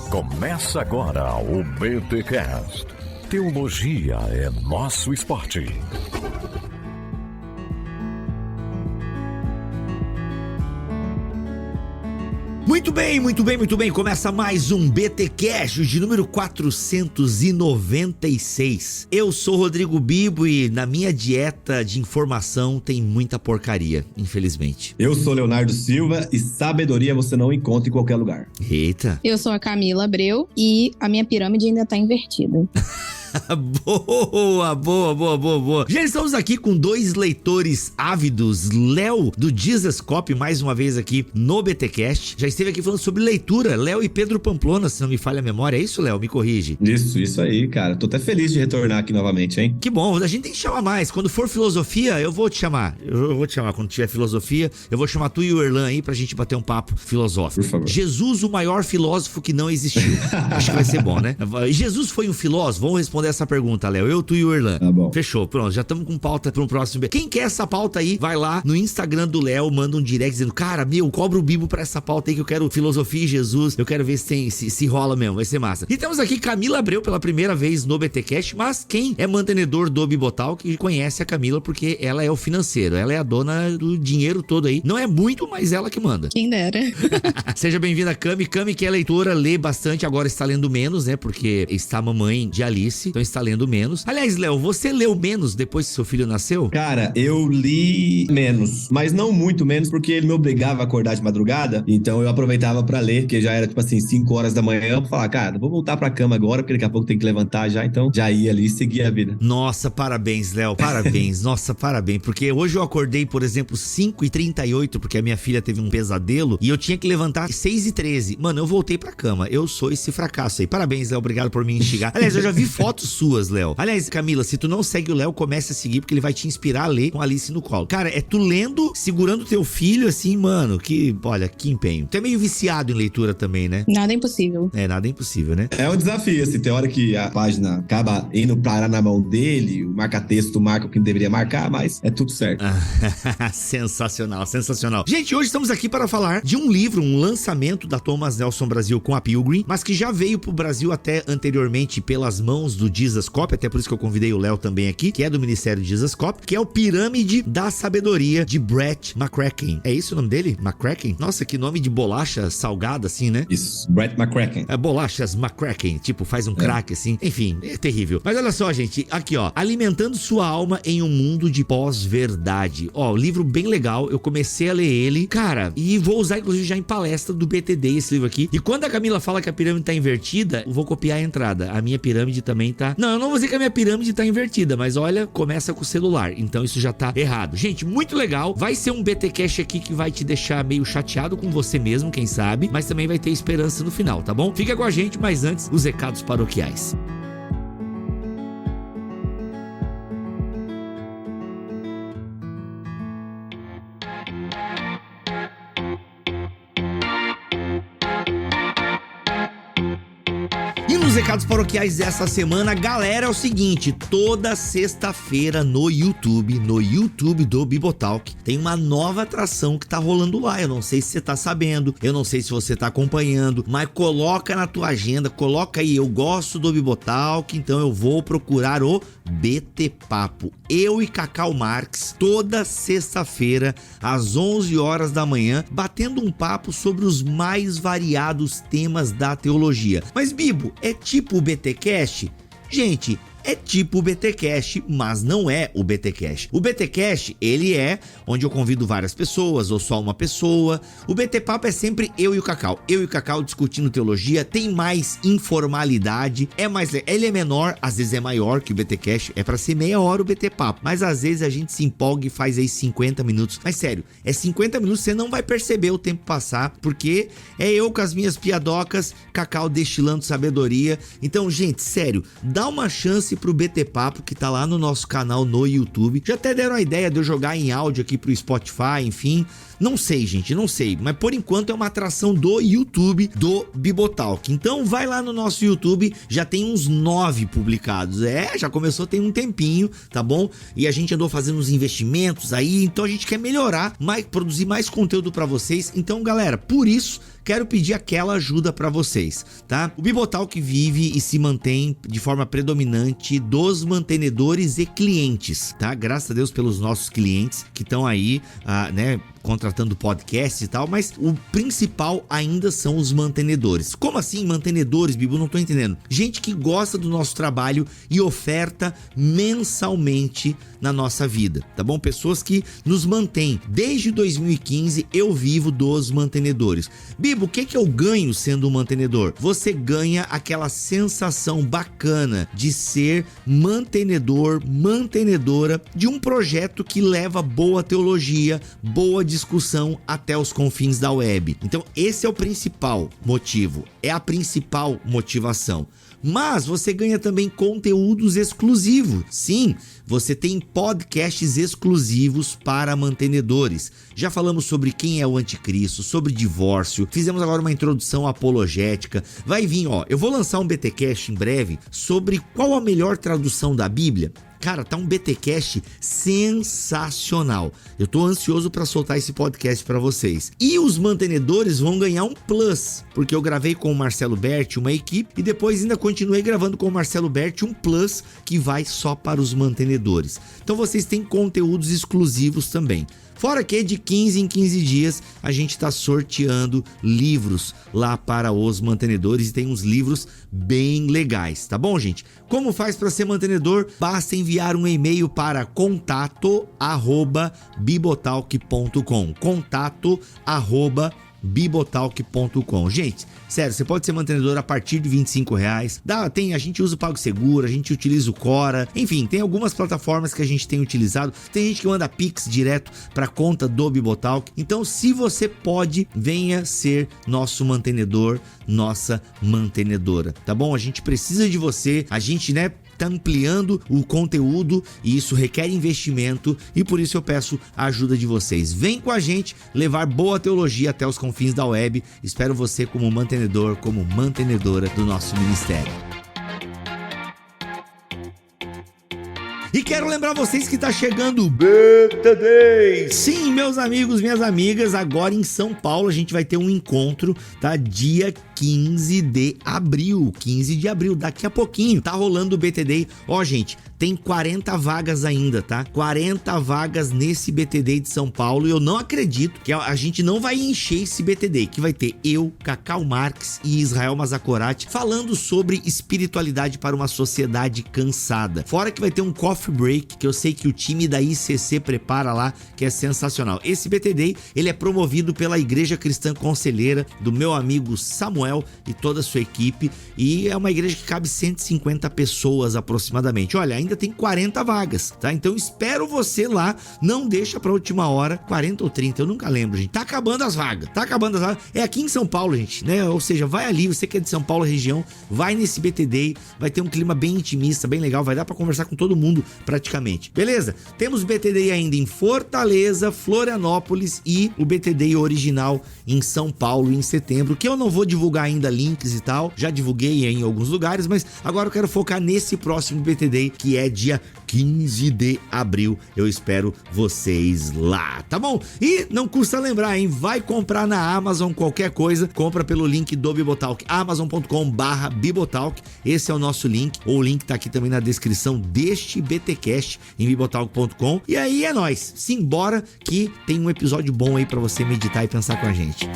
Começa agora o BTCast. Teologia é nosso esporte. Muito bem. Começa mais um BTcast de número 496. Eu sou Rodrigo Bibo e na minha dieta de informação tem muita porcaria, infelizmente. Eu sou Leonardo Silva e sabedoria você não encontra em qualquer lugar. Eita. Eu sou a Camila Abreu e a minha pirâmide ainda tá invertida. Boa. Já estamos aqui com dois leitores ávidos, Léo do Jesus Cop, mais uma vez aqui no BTcast. Já esteve aqui falando sobre leitura, Léo e Pedro Pamplona, se não me falha a memória. É isso, Léo? Me corrige. Isso aí, cara. Tô até feliz de retornar aqui novamente, hein? Que bom, a gente tem que chamar mais. Quando for filosofia, eu vou te chamar. Eu vou te chamar quando tiver filosofia. Eu vou chamar tu e o Erlan aí pra gente bater um papo filosófico. Por favor. Jesus, o maior filósofo que não existiu. Acho que vai ser bom, né? Jesus foi um filósofo? Vamos responder essa pergunta, Léo. Eu, tu e o Erlan. Tá bom. Fechou, pronto. Já estamos com pauta para um próximo. Quem quer essa pauta aí, vai lá no Instagram do Léo, manda um direct dizendo, cara, cobra o Bibo pra essa pauta aí que eu quero filosofia e Jesus. Eu quero ver se rola mesmo, vai ser massa. E temos aqui Camila Abreu pela primeira vez no BTcast, mas quem é mantenedor do Bibotalk conhece a Camila porque ela é o financeiro, ela é a dona do dinheiro todo aí. Não é muito, mas ela que manda. Quem dera. Seja bem-vinda, Cami. Cami, que é leitora, lê bastante, agora está lendo menos, né? Porque está mamãe de Alice, então está lendo menos. Aliás, Léo, você leu menos depois que seu filho nasceu? Cara, eu li menos, mas não muito menos, porque ele me obrigava a acordar de madrugada, então eu aproveitava pra ler, porque já era, tipo assim, 5 horas da manhã, eu falava, cara, vou voltar pra cama agora, porque daqui a pouco tem que levantar já, então já ia ali e seguia a vida. Nossa, parabéns, Léo, parabéns, nossa, parabéns, porque hoje eu acordei, por exemplo, 5h38, porque a minha filha teve um pesadelo, e eu tinha que levantar 6h13. Mano, eu voltei pra cama, eu sou esse fracasso aí. Parabéns, Léo, obrigado por me instigar. Aliás, eu já vi fotos suas, Léo. Aliás, Camila, se tu não segue o Léo, comece a seguir, porque ele vai te inspirar a ler com a Alice no colo. Cara, é tu lendo, segurando teu filho, assim, mano, olha, que empenho. Tu é meio viciado em leitura também, né? Nada é impossível. Nada é impossível, né? É um desafio, assim, tem hora que a página acaba indo parar na mão dele, o marca-texto marca o que deveria marcar, mas é tudo certo. Sensacional. Gente, hoje estamos aqui para falar de um livro, um lançamento da Thomas Nelson Brasil com a Pilgrim, mas que já veio pro Brasil até anteriormente pelas mãos do Jesus Cop, até por isso que eu convidei o Léo também aqui, que é do Ministério de Jesus Cop, que é o Pirâmide da Sabedoria de Brett McCracken. É isso o nome dele? McCracken? Nossa, que nome de bolacha salgada assim, né? Isso, Brett McCracken. Bolachas McCracken, tipo, faz um crack assim. Enfim, é terrível. Mas olha só, gente, aqui ó, Alimentando Sua Alma em um Mundo de Pós-Verdade. Ó, livro bem legal, eu comecei a ler ele, cara, e vou usar inclusive já em palestra do BTD esse livro aqui. E quando a Camila fala que a pirâmide tá invertida, eu vou copiar a entrada. A minha pirâmide também tá... Não, eu não vou dizer que a minha pirâmide tá invertida, mas olha, começa com o celular, então isso já tá errado. Gente, muito legal, vai ser um BTcast aqui que vai te deixar meio chateado com você mesmo, quem sabe, mas também vai ter esperança no final, tá bom? Fica com a gente, mas antes, os recados paroquiais. Nos recados paroquiais dessa semana, galera, é o seguinte, toda sexta-feira no YouTube do Bibotalk, tem uma nova atração que tá rolando lá. Eu não sei se você tá sabendo, eu não sei se você tá acompanhando, mas coloca na tua agenda, coloca aí, eu gosto do Bibotalk, então eu vou procurar o BT Papo. Eu e Cacau Marques, toda sexta-feira, às 11 horas da manhã, batendo um papo sobre os mais variados temas da teologia. Mas, Bibo, é tipo o BTcast? Gente, é tipo o BTcast, mas não é o BTcast. O BTcast, ele é onde eu convido várias pessoas ou só uma pessoa. O BT Papo é sempre eu e o Cacau. Eu e o Cacau discutindo teologia, tem mais informalidade, ele é menor, às vezes é maior que o BTcast, é pra ser meia hora o BT Papo, mas às vezes a gente se empolga e faz aí 50 minutos. Mas sério, é 50 minutos, você não vai perceber o tempo passar, porque é eu com as minhas piadocas, Cacau destilando sabedoria. Então, gente, sério, dá uma chance pro BT Papo, que tá lá no nosso canal no YouTube. Já até deram a ideia de eu jogar em áudio aqui pro Spotify, enfim. Não sei, gente, não sei. Mas por enquanto é uma atração do YouTube do Bibotalk. Então vai lá no nosso YouTube, já tem uns 9 publicados. Já começou tem um tempinho, tá bom? E a gente andou fazendo uns investimentos aí, então a gente quer melhorar, produzir mais conteúdo pra vocês. Então, galera, por isso quero pedir aquela ajuda pra vocês, tá? O Bibotalk vive e se mantém de forma predominante dos mantenedores e clientes, tá? Graças a Deus pelos nossos clientes que estão aí, né, contratando podcast e tal, mas o principal ainda são os mantenedores. Como assim mantenedores, Bibo? Não tô entendendo. Gente que gosta do nosso trabalho e oferta mensalmente na nossa vida, tá bom? Pessoas que nos mantêm. Desde 2015 eu vivo dos mantenedores. Bibo, o que eu ganho sendo um mantenedor? Você ganha aquela sensação bacana de ser mantenedor, mantenedora de um projeto que leva boa teologia, boa discussão até os confins da web. Então esse é o principal motivo, é a principal motivação. Mas você ganha também conteúdos exclusivos. Sim, você tem podcasts exclusivos para mantenedores. Já falamos sobre quem é o anticristo, sobre divórcio. Fizemos agora uma introdução apologética. Vai vir, eu vou lançar um BTcast em breve sobre qual a melhor tradução da Bíblia. Cara, tá um BTcast sensacional. Eu tô ansioso pra soltar esse podcast pra vocês. E os mantenedores vão ganhar um plus, porque eu gravei com o Marcelo Berti, uma equipe, e depois ainda continuei gravando com o Marcelo Berti um plus que vai só para os mantenedores. Então vocês têm conteúdos exclusivos também. Fora que de 15 em 15 dias a gente está sorteando livros lá para os mantenedores e tem uns livros bem legais, tá bom, gente? Como faz para ser mantenedor? Basta enviar um e-mail para contato@bibotalk.com. Contato@bibotalk.com. Gente, sério, você pode ser mantenedor a partir de R$25. A gente usa o PagSeguro, a gente utiliza o Quora, enfim, tem algumas plataformas que a gente tem utilizado. Tem gente que manda Pix direto para conta do Bibotalk. Então, se você pode, venha ser nosso mantenedor, nossa mantenedora, tá bom? A gente precisa de você, a gente, né, tá ampliando o conteúdo e isso requer investimento e por isso eu peço a ajuda de vocês. Vem com a gente levar boa teologia até os confins da web. Espero você como mantenedor, como mantenedora do nosso ministério. E quero lembrar vocês que tá chegando o BTD. Sim, meus amigos, minhas amigas, agora em São Paulo a gente vai ter um encontro, tá? Dia 15 de abril, daqui a pouquinho, tá rolando o BTD. Gente, tem 40 vagas ainda, tá? 40 vagas nesse BTD de São Paulo e eu não acredito que a gente não vai encher esse BTD, que vai ter eu, Cacau Marques e Israel Mazakorati falando sobre espiritualidade para uma sociedade cansada. Fora que vai ter um coffee break, que eu sei que o time da ICC prepara lá, que é sensacional. Esse BTD, ele é promovido pela Igreja Cristã Conselheira do meu amigo Samuel e toda a sua equipe, e é uma igreja que cabe 150 pessoas aproximadamente. Olha, ainda tem 40 vagas, tá? Então espero você lá, não deixa pra última hora, 40 ou 30, eu nunca lembro, gente. Tá acabando as vagas. É aqui em São Paulo, gente, né? Ou seja, vai ali, você que é de São Paulo região, vai nesse BTD, vai ter um clima bem intimista, bem legal, vai dar pra conversar com todo mundo praticamente, beleza? Temos BTD ainda em Fortaleza, Florianópolis e o BTD original em São Paulo em setembro, que eu não vou divulgar ainda links e tal, já divulguei em alguns lugares, mas agora eu quero focar nesse próximo BTD, que é dia 15 de abril. Eu espero vocês lá, tá bom? E não custa lembrar, hein? Vai comprar na Amazon qualquer coisa, compra pelo link do Bibotalk, amazon.com/Bibotalk. Esse é o nosso link, ou o link tá aqui também na descrição deste BTcast em bibotalk.com. E aí é nóis, simbora que tem um episódio bom aí pra você meditar e pensar com a gente.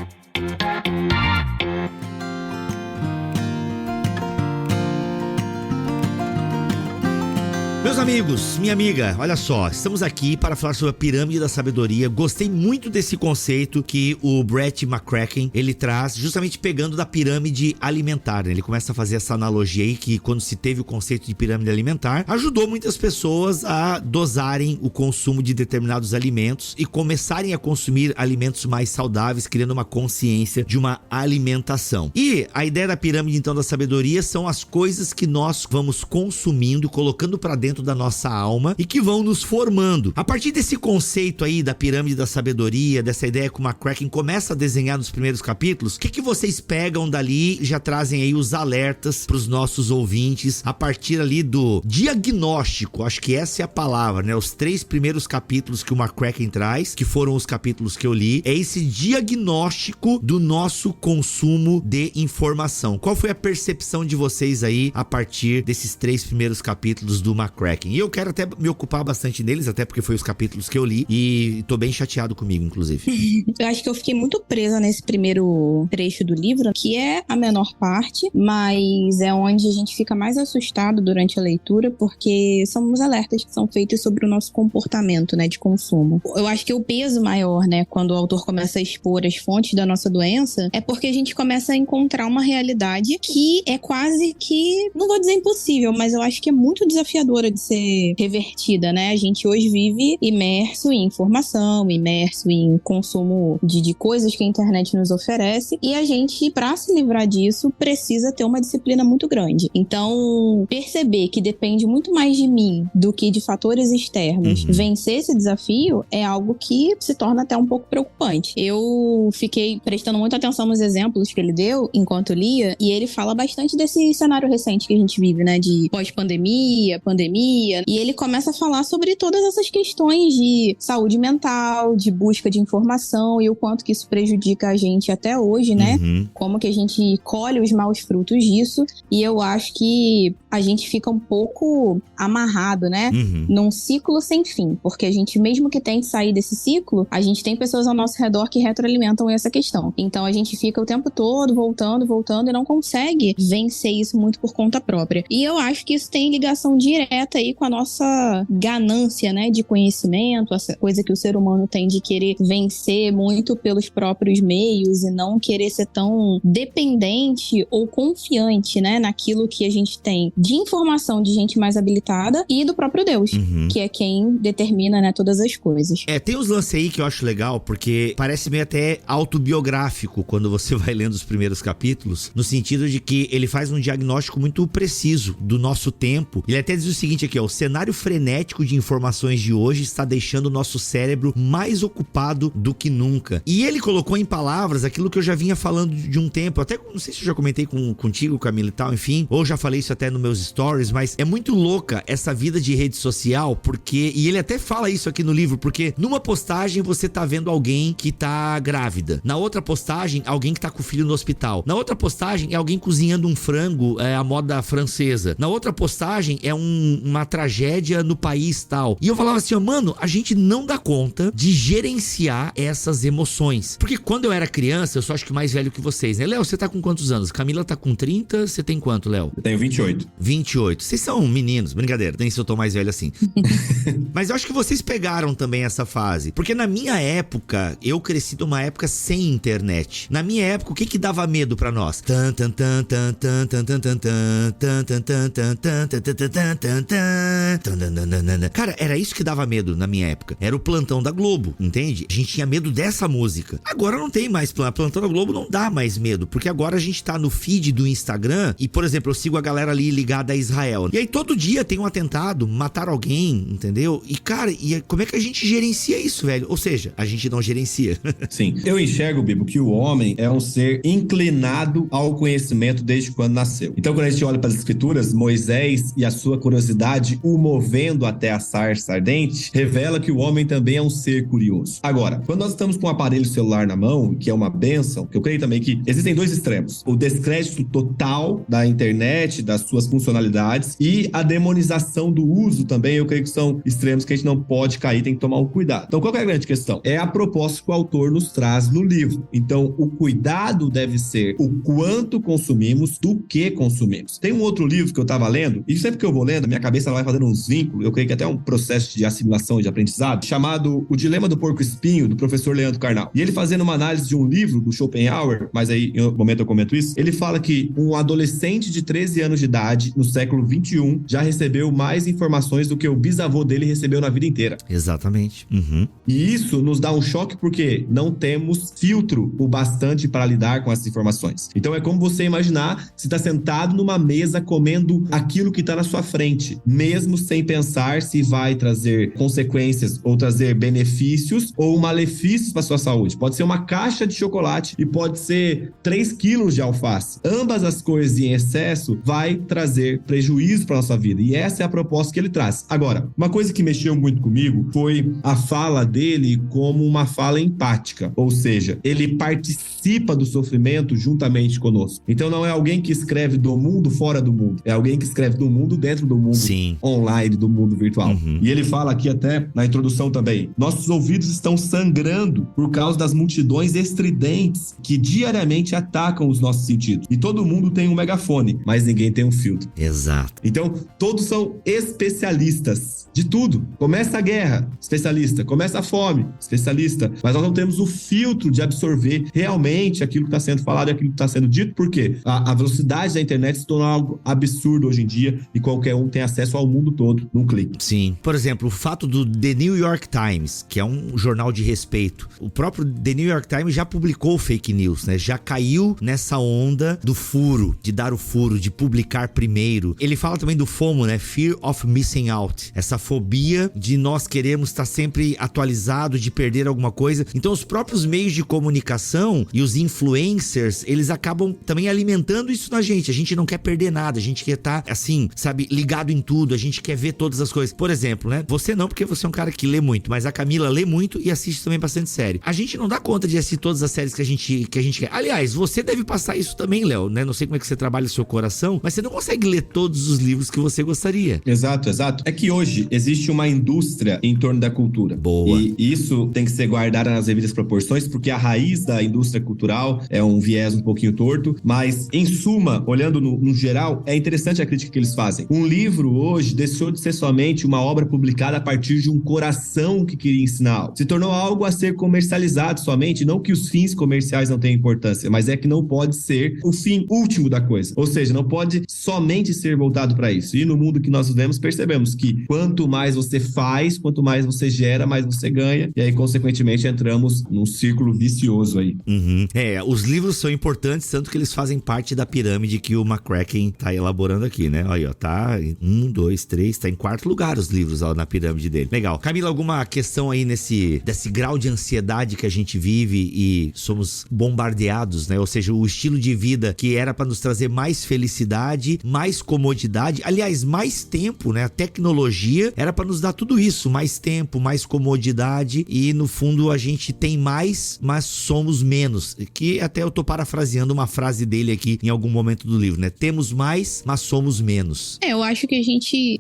Meus amigos, minha amiga, olha só, estamos aqui para falar sobre a pirâmide da sabedoria. Gostei muito desse conceito que o Brett McCracken, ele traz, justamente pegando da pirâmide alimentar, né? Ele começa a fazer essa analogia aí que quando se teve o conceito de pirâmide alimentar, ajudou muitas pessoas a dosarem o consumo de determinados alimentos e começarem a consumir alimentos mais saudáveis, criando uma consciência de uma alimentação. E a ideia da pirâmide, então, da sabedoria são as coisas que nós vamos consumindo, colocando para dentro da da nossa alma e que vão nos formando. A partir desse conceito aí da pirâmide da sabedoria, dessa ideia que o McCracken começa a desenhar nos primeiros capítulos, o que vocês pegam dali e já trazem aí os alertas para os nossos ouvintes a partir ali do diagnóstico? Acho que essa é a palavra, né? Os 3 primeiros capítulos que o McCracken traz, que foram os capítulos que eu li, é esse diagnóstico do nosso consumo de informação. Qual foi a percepção de vocês aí a partir desses 3 primeiros capítulos do McCracken? E eu quero até me ocupar bastante neles, até porque foi os capítulos que eu li e tô bem chateado comigo, inclusive. Eu acho que eu fiquei muito presa nesse primeiro trecho do livro, que é a menor parte, mas é onde a gente fica mais assustado durante a leitura, porque são os alertas que são feitos sobre o nosso comportamento, né, de consumo. Eu acho que o peso maior, né, quando o autor começa a expor as fontes da nossa doença, é porque a gente começa a encontrar uma realidade que é quase que, não vou dizer impossível, mas eu acho que é muito desafiadora de ser revertida, né? A gente hoje vive imerso em informação, imerso em consumo de coisas que a internet nos oferece, e a gente, pra se livrar disso, precisa ter uma disciplina muito grande. Então, perceber que depende muito mais de mim do que de fatores externos, vencer esse desafio é algo que se torna até um pouco preocupante. Eu fiquei prestando muita atenção nos exemplos que ele deu enquanto lia, e ele fala bastante desse cenário recente que a gente vive, né, de pós-pandemia, pandemia, e ele começa a falar sobre todas essas questões de saúde mental, de busca de informação e o quanto que isso prejudica a gente até hoje, né? Como que a gente colhe os maus frutos disso, e eu acho que a gente fica um pouco amarrado, né? Num ciclo sem fim, porque a gente, mesmo que tente sair desse ciclo, a gente tem pessoas ao nosso redor que retroalimentam essa questão. Então a gente fica o tempo todo voltando e não consegue vencer isso muito por conta própria. E eu acho que isso tem ligação direta aí com a nossa ganância, né, de conhecimento, essa coisa que o ser humano tem de querer vencer muito pelos próprios meios e não querer ser tão dependente ou confiante, né, naquilo que a gente tem de informação de gente mais habilitada e do próprio Deus, que é quem determina, né, todas as coisas. Tem uns lances aí que eu acho legal, porque parece meio até autobiográfico quando você vai lendo os primeiros capítulos, no sentido de que ele faz um diagnóstico muito preciso do nosso tempo. Ele até diz o seguinte aqui, ó: o cenário frenético de informações de hoje está deixando o nosso cérebro mais ocupado do que nunca. E ele colocou em palavras aquilo que eu já vinha falando de um tempo, até não sei se eu já comentei contigo, Camila, e tal, enfim, ou já falei isso até nos meus stories, mas é muito louca essa vida de rede social, porque, e ele até fala isso aqui no livro, porque numa postagem você tá vendo alguém que tá grávida, na outra postagem alguém que tá com o filho no hospital, na outra postagem é alguém cozinhando um frango à moda francesa, na outra postagem é uma tragédia no país tal. E eu falava assim, ó, mano, a gente não dá conta de gerenciar essas emoções, porque quando eu era criança, eu só acho que mais velho que vocês, né? Léo, você tá com quantos anos? Camila tá com 30, você tem quanto, Léo? Eu tenho 28. 28. Vocês são meninos, brincadeira, nem se eu tô mais velho assim. Mas eu acho que vocês pegaram também essa fase, porque na minha época, eu cresci numa época sem internet. Na minha época, o que dava medo pra nós? Cara, era isso que dava medo na minha época. Era o Plantão da Globo, entende? A gente tinha medo dessa música. Agora não tem mais Plantão da Globo, não dá mais medo, porque agora a gente tá no feed do Instagram e, por exemplo, eu sigo a galera ali ligada a Israel. E aí todo dia tem um atentado, mataram alguém, entendeu? E, cara, como é que a gente gerencia isso, velho? Ou seja, a gente não gerencia. Sim. Eu enxergo, Bibo, que o homem é um ser inclinado ao conhecimento desde quando nasceu. Então, quando a gente olha para as escrituras, Moisés e a sua curiosidade o movendo até a sarça ardente, revela que o homem também é um ser curioso. Agora, quando nós estamos com um aparelho celular na mão, que é uma bênção, que eu creio também que existem dois extremos: o descrédito total da internet, das suas funcionalidades, e a demonização do uso também, eu creio que são extremos que a gente não pode cair, tem que tomar um cuidado. Então, qual que é a grande questão? É a proposta que o autor nos traz no livro. Então, o cuidado deve ser o quanto consumimos, do que consumimos. Tem um outro livro que eu estava lendo, e sempre que eu vou lendo, a minha cabeça ela vai fazendo uns vínculos, eu creio que até um processo de assimilação e de aprendizado, chamado O Dilema do Porco Espinho, do professor Leandro Carnal. E ele fazendo uma análise de um livro do Schopenhauer, mas aí em um momento eu comento isso, ele fala que um adolescente de 13 anos de idade idade, no século XXI, já recebeu mais informações do que o bisavô dele recebeu na vida inteira. Exatamente. Uhum. E isso nos dá um choque porque não temos filtro o bastante para lidar com essas informações. Então é como você imaginar que você está sentado numa mesa comendo aquilo que está na sua frente, mesmo sem pensar se vai trazer consequências ou trazer benefícios ou malefícios para sua saúde. Pode ser uma caixa de chocolate e pode ser 3 quilos de alface. Ambas as coisas em excesso vai trazer prejuízo para nossa vida. E essa é a proposta que ele traz. Agora, uma coisa que mexeu muito comigo foi a fala dele como uma fala empática. Ou seja, ele participa do sofrimento juntamente conosco. Então não é alguém que escreve do mundo fora do mundo. É alguém que escreve do mundo dentro do mundo. Sim. Online, do mundo virtual. Uhum. E ele fala aqui até na introdução também: nossos ouvidos estão sangrando por causa das multidões estridentes que diariamente atacam os nossos sentidos. E todo mundo tem um megafone, mas ninguém tem um filtro. Exato. Então, todos são especialistas de tudo. Começa a guerra, especialista. Começa a fome, especialista. Mas nós não temos o filtro de absorver realmente aquilo que está sendo falado e aquilo que está sendo dito. Por quê? A velocidade da internet se tornou algo absurdo hoje em dia e qualquer um tem acesso ao mundo todo num clique. Sim. Por exemplo, o fato do The New York Times, que é um jornal de respeito. O próprio The New York Times já publicou fake news, né? Já caiu nessa onda do furo, de dar o furo, de publicar primeiro. Ele fala também do FOMO, né? Fear of Missing Out. Essa fobia de nós queremos estar sempre atualizado, de perder alguma coisa. Então, os próprios meios de comunicação e os influencers, eles acabam também alimentando isso na gente. A gente não quer perder nada, a gente quer estar, assim, sabe, ligado em tudo, a gente quer ver todas as coisas. Por exemplo, né? Você não, porque você é um cara que lê muito, mas a Camila lê muito e assiste também bastante série. A gente não dá conta de assistir todas as séries que a gente quer. Aliás, você deve passar isso também, Léo, né? Não sei como é que você trabalha o seu coração, mas você não consegue ler todos os livros que você gostaria. Exato, exato. É que hoje existe uma indústria em torno da cultura. Boa. E isso tem que ser guardado nas devidas proporções, porque a raiz da indústria cultural é um viés um pouquinho torto, mas em suma, olhando no geral, é interessante a crítica que eles fazem. Um livro hoje deixou de ser somente uma obra publicada a partir de um coração que queria ensinar algo. Se tornou algo a ser comercializado somente, não que os fins comerciais não tenham importância, mas é que não pode ser o fim último da coisa. Ou seja, não pode somente ser voltado para isso. E no mundo que nós vivemos, percebemos que quanto mais você faz, quanto mais você gera, mais você ganha. E aí, consequentemente, entramos num círculo vicioso aí. Uhum. Os livros são importantes, tanto que eles fazem parte da pirâmide que o McCracken tá elaborando aqui, né? Olha, ó, tá 1, 2, 3, tá em 4º lugar os livros ó, na pirâmide dele. Legal. Camila, alguma questão aí desse grau de ansiedade que a gente vive e somos bombardeados, né? Ou seja, o estilo de vida que era para nos trazer mais felicidade, mais comodidade, aliás, mais tempo, né? A tecnologia era para nos dar tudo isso, mais tempo, mais comodidade e no fundo a gente tem mais, mas somos menos. Que até eu tô parafraseando uma frase dele aqui em algum momento do livro, né? Temos mais, mas somos menos. Eu acho que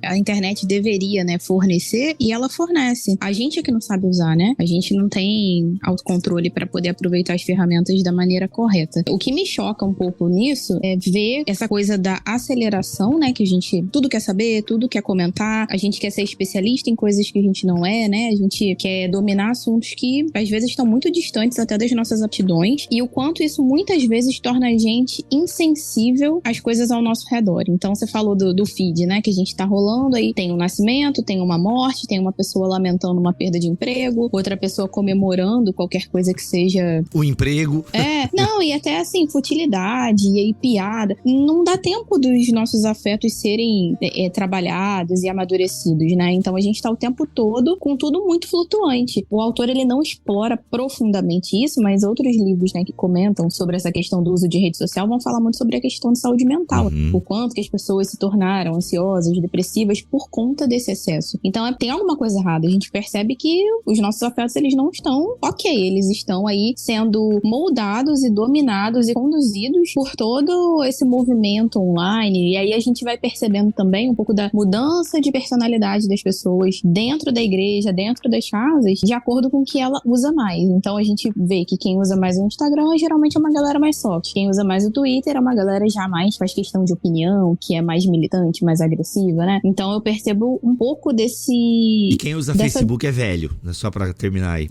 a internet deveria, né, fornecer e ela fornece. A gente é que não sabe usar, né? A gente não tem autocontrole para poder aproveitar as ferramentas da maneira correta. O que me choca um pouco nisso é ver essa coisa da aceleração, né? Que a gente tudo quer saber, tudo quer comentar, a gente quer ser especialista em coisas que a gente não é, né? A gente quer dominar assuntos que às vezes estão muito distantes até das nossas aptidões e o quanto isso muitas vezes torna a gente insensível às coisas ao nosso redor. Então você falou do feed, né? Que a gente tá rolando aí, tem um nascimento, tem uma morte, tem uma pessoa lamentando uma perda de emprego, outra pessoa comemorando qualquer coisa que seja... O emprego. Não, e até assim, futilidade e aí piada. Não dá tempo dos nossos afetos serem trabalhados e amadurecidos, né? Então a gente tá o tempo todo com tudo muito flutuante. O autor, ele não explora profundamente isso, mas outros livros, né, que comentam sobre essa questão do uso de rede social vão falar muito sobre a questão de saúde mental. Uhum. O quanto que as pessoas se tornaram ansiosas, depressivas por conta desse excesso. Então tem alguma coisa errada. A gente percebe que os nossos afetos, eles não estão ok. Eles estão aí sendo moldados e dominados e conduzidos por todo esse movimento online. E aí a gente vai percebendo também um pouco da mudança de personalidade das pessoas dentro da igreja, dentro das casas, de acordo com o que ela usa mais. Então a gente vê que quem usa mais o Instagram geralmente é uma galera mais soft. Quem usa mais o Twitter é uma galera já mais faz questão de opinião, que é mais militante, mais agressiva, né? Então eu percebo um pouco desse... E quem usa Facebook é velho, né? Só pra terminar aí.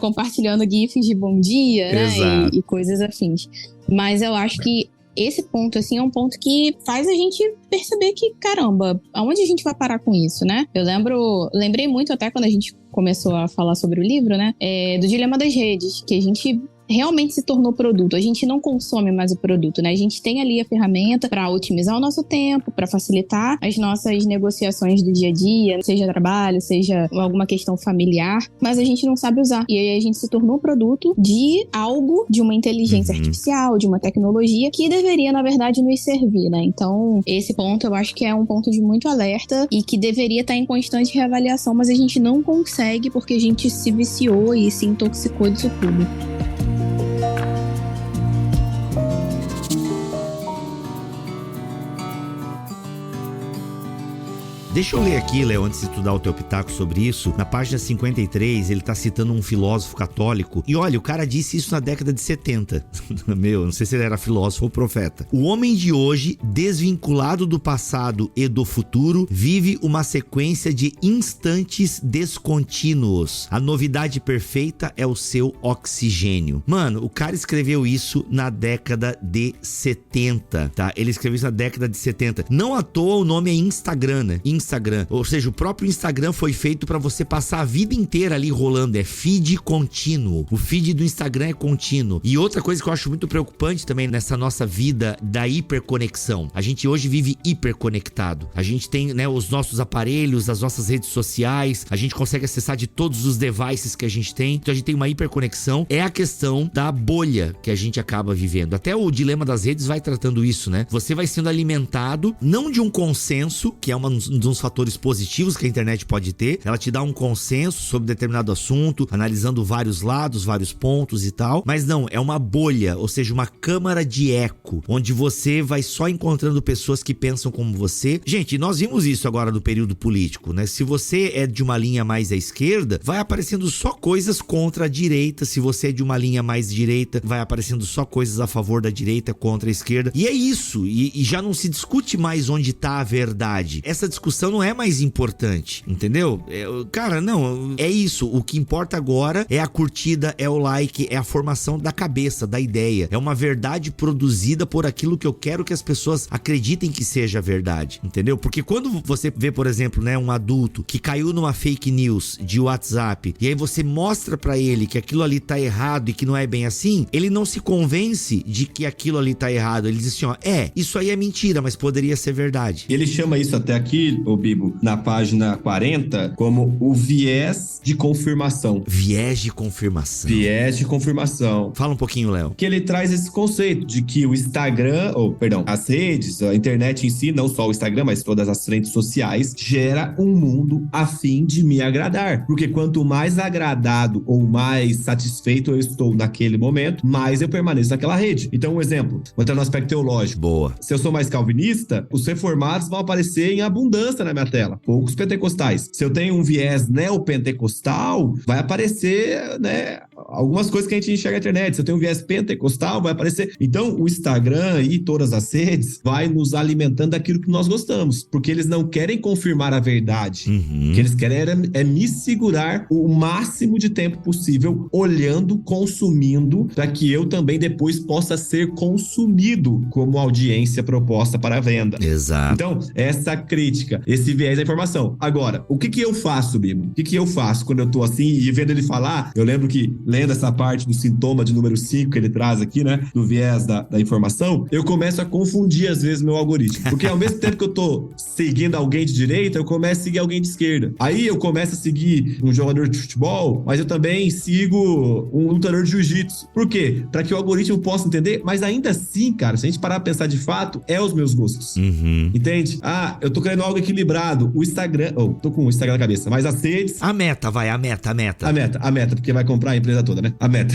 Compartilhando gifs de bom dia, né? E coisas afins. Mas eu acho que esse ponto, assim, é um ponto que faz a gente perceber que, caramba, aonde a gente vai parar com isso, né? Eu lembrei muito até quando a gente começou a falar sobre o livro, né? Do dilema das redes, que a gente realmente se tornou produto. A gente não consome mais o produto, né? A gente tem ali a ferramenta para otimizar o nosso tempo, para facilitar as nossas negociações do dia a dia, seja trabalho, seja alguma questão familiar, mas a gente não sabe usar. E aí a gente se tornou produto de algo, de uma inteligência artificial, de uma tecnologia que deveria, na verdade, nos servir, né? Então, esse ponto eu acho que é um ponto de muito alerta e que deveria estar em constante reavaliação, mas a gente não consegue porque a gente se viciou e se intoxicou disso tudo. Deixa eu ler aqui, Léo, antes de tu dar o teu pitaco sobre isso. Na página 53, ele tá citando um filósofo católico. E olha, o cara disse isso na década de 70. Meu, não sei se ele era filósofo ou profeta. O homem de hoje, desvinculado do passado e do futuro, vive uma sequência de instantes descontínuos. A novidade perfeita é o seu oxigênio. Mano, o cara escreveu isso na década de 70, tá? Ele escreveu isso na década de 70. Não à toa o nome é Instagram, né? Instagram, ou seja, o próprio Instagram foi feito para você passar a vida inteira ali rolando, é feed contínuo. O feed do Instagram é contínuo. E outra coisa que eu acho muito preocupante também nessa nossa vida da hiperconexão. A gente hoje vive hiperconectado. A gente tem, né, os nossos aparelhos, as nossas redes sociais, a gente consegue acessar de todos os devices que a gente tem. Então a gente tem uma hiperconexão. É a questão da bolha que a gente acaba vivendo. Até o dilema das redes vai tratando isso, né? Você vai sendo alimentado não de um consenso, que é um dos fatores positivos que a internet pode ter. Ela te dá um consenso sobre determinado assunto, analisando vários lados, vários pontos e tal, mas não, é uma bolha, ou seja, uma câmara de eco, onde você vai só encontrando pessoas que pensam como você. Gente, nós vimos isso agora no período político, né? Se você é de uma linha mais à esquerda, vai aparecendo só coisas contra a direita. Se você é de uma linha mais direita, vai aparecendo só coisas a favor da direita, contra a esquerda. E é isso, e já não se discute mais onde tá a verdade. Essa discussão não é mais importante, entendeu? Cara, não, é isso. O que importa agora é a curtida, é o like, é a formação da cabeça, da ideia. É uma verdade produzida por aquilo que eu quero que as pessoas acreditem que seja verdade, entendeu? Porque quando você vê, por exemplo, né, um adulto que caiu numa fake news de WhatsApp, e aí você mostra pra ele que aquilo ali tá errado e que não é bem assim, ele não se convence de que aquilo ali tá errado. Ele diz assim, ó, isso aí é mentira, mas poderia ser verdade. Ele chama isso até aqui, ô Bibo, na página 40, como o viés de confirmação. Viés de confirmação. Viés de confirmação. Fala um pouquinho, Léo. Que ele traz esse conceito de que o Instagram, as redes, a internet em si, não só o Instagram, mas todas as redes sociais, gera um mundo a fim de me agradar. Porque quanto mais agradado ou mais satisfeito eu estou naquele momento, mais eu permaneço naquela rede. Então, um exemplo, vou entrar no aspecto teológico. Boa. Se eu sou mais calvinista, os reformados vão aparecer em abundância na minha tela. Poucos pentecostais. Se eu tenho um viés neopentecostal, vai aparecer, né, algumas coisas que a gente enxerga na internet. Se eu tenho um viés pentecostal, vai aparecer. Então, o Instagram e todas as redes vai nos alimentando daquilo que nós gostamos, porque eles não querem confirmar a verdade. O que eles querem é me segurar o máximo de tempo possível, olhando, consumindo, para que eu também depois possa ser consumido como audiência proposta para a venda. Exato. Então, essa crítica, esse viés da informação. Agora, o que eu faço, Bibo? O que eu faço quando eu tô assim e vendo ele falar? Eu lembro que, lendo essa parte do sintoma de número 5 que ele traz aqui, né, do viés da informação, eu começo a confundir, às vezes, meu algoritmo. Porque ao mesmo tempo que eu tô seguindo alguém de direita, eu começo a seguir alguém de esquerda. Aí eu começo a seguir um jogador de futebol, mas eu também sigo um lutador de jiu-jitsu. Por quê? Para que o algoritmo possa entender, mas ainda assim, cara, se a gente parar pra pensar de fato, é os meus gostos. Entende? Eu tô querendo algo equilibrado. O Instagram, tô com o Instagram na cabeça, mas as redes... A meta, porque vai comprar a empresa toda, né? A meta.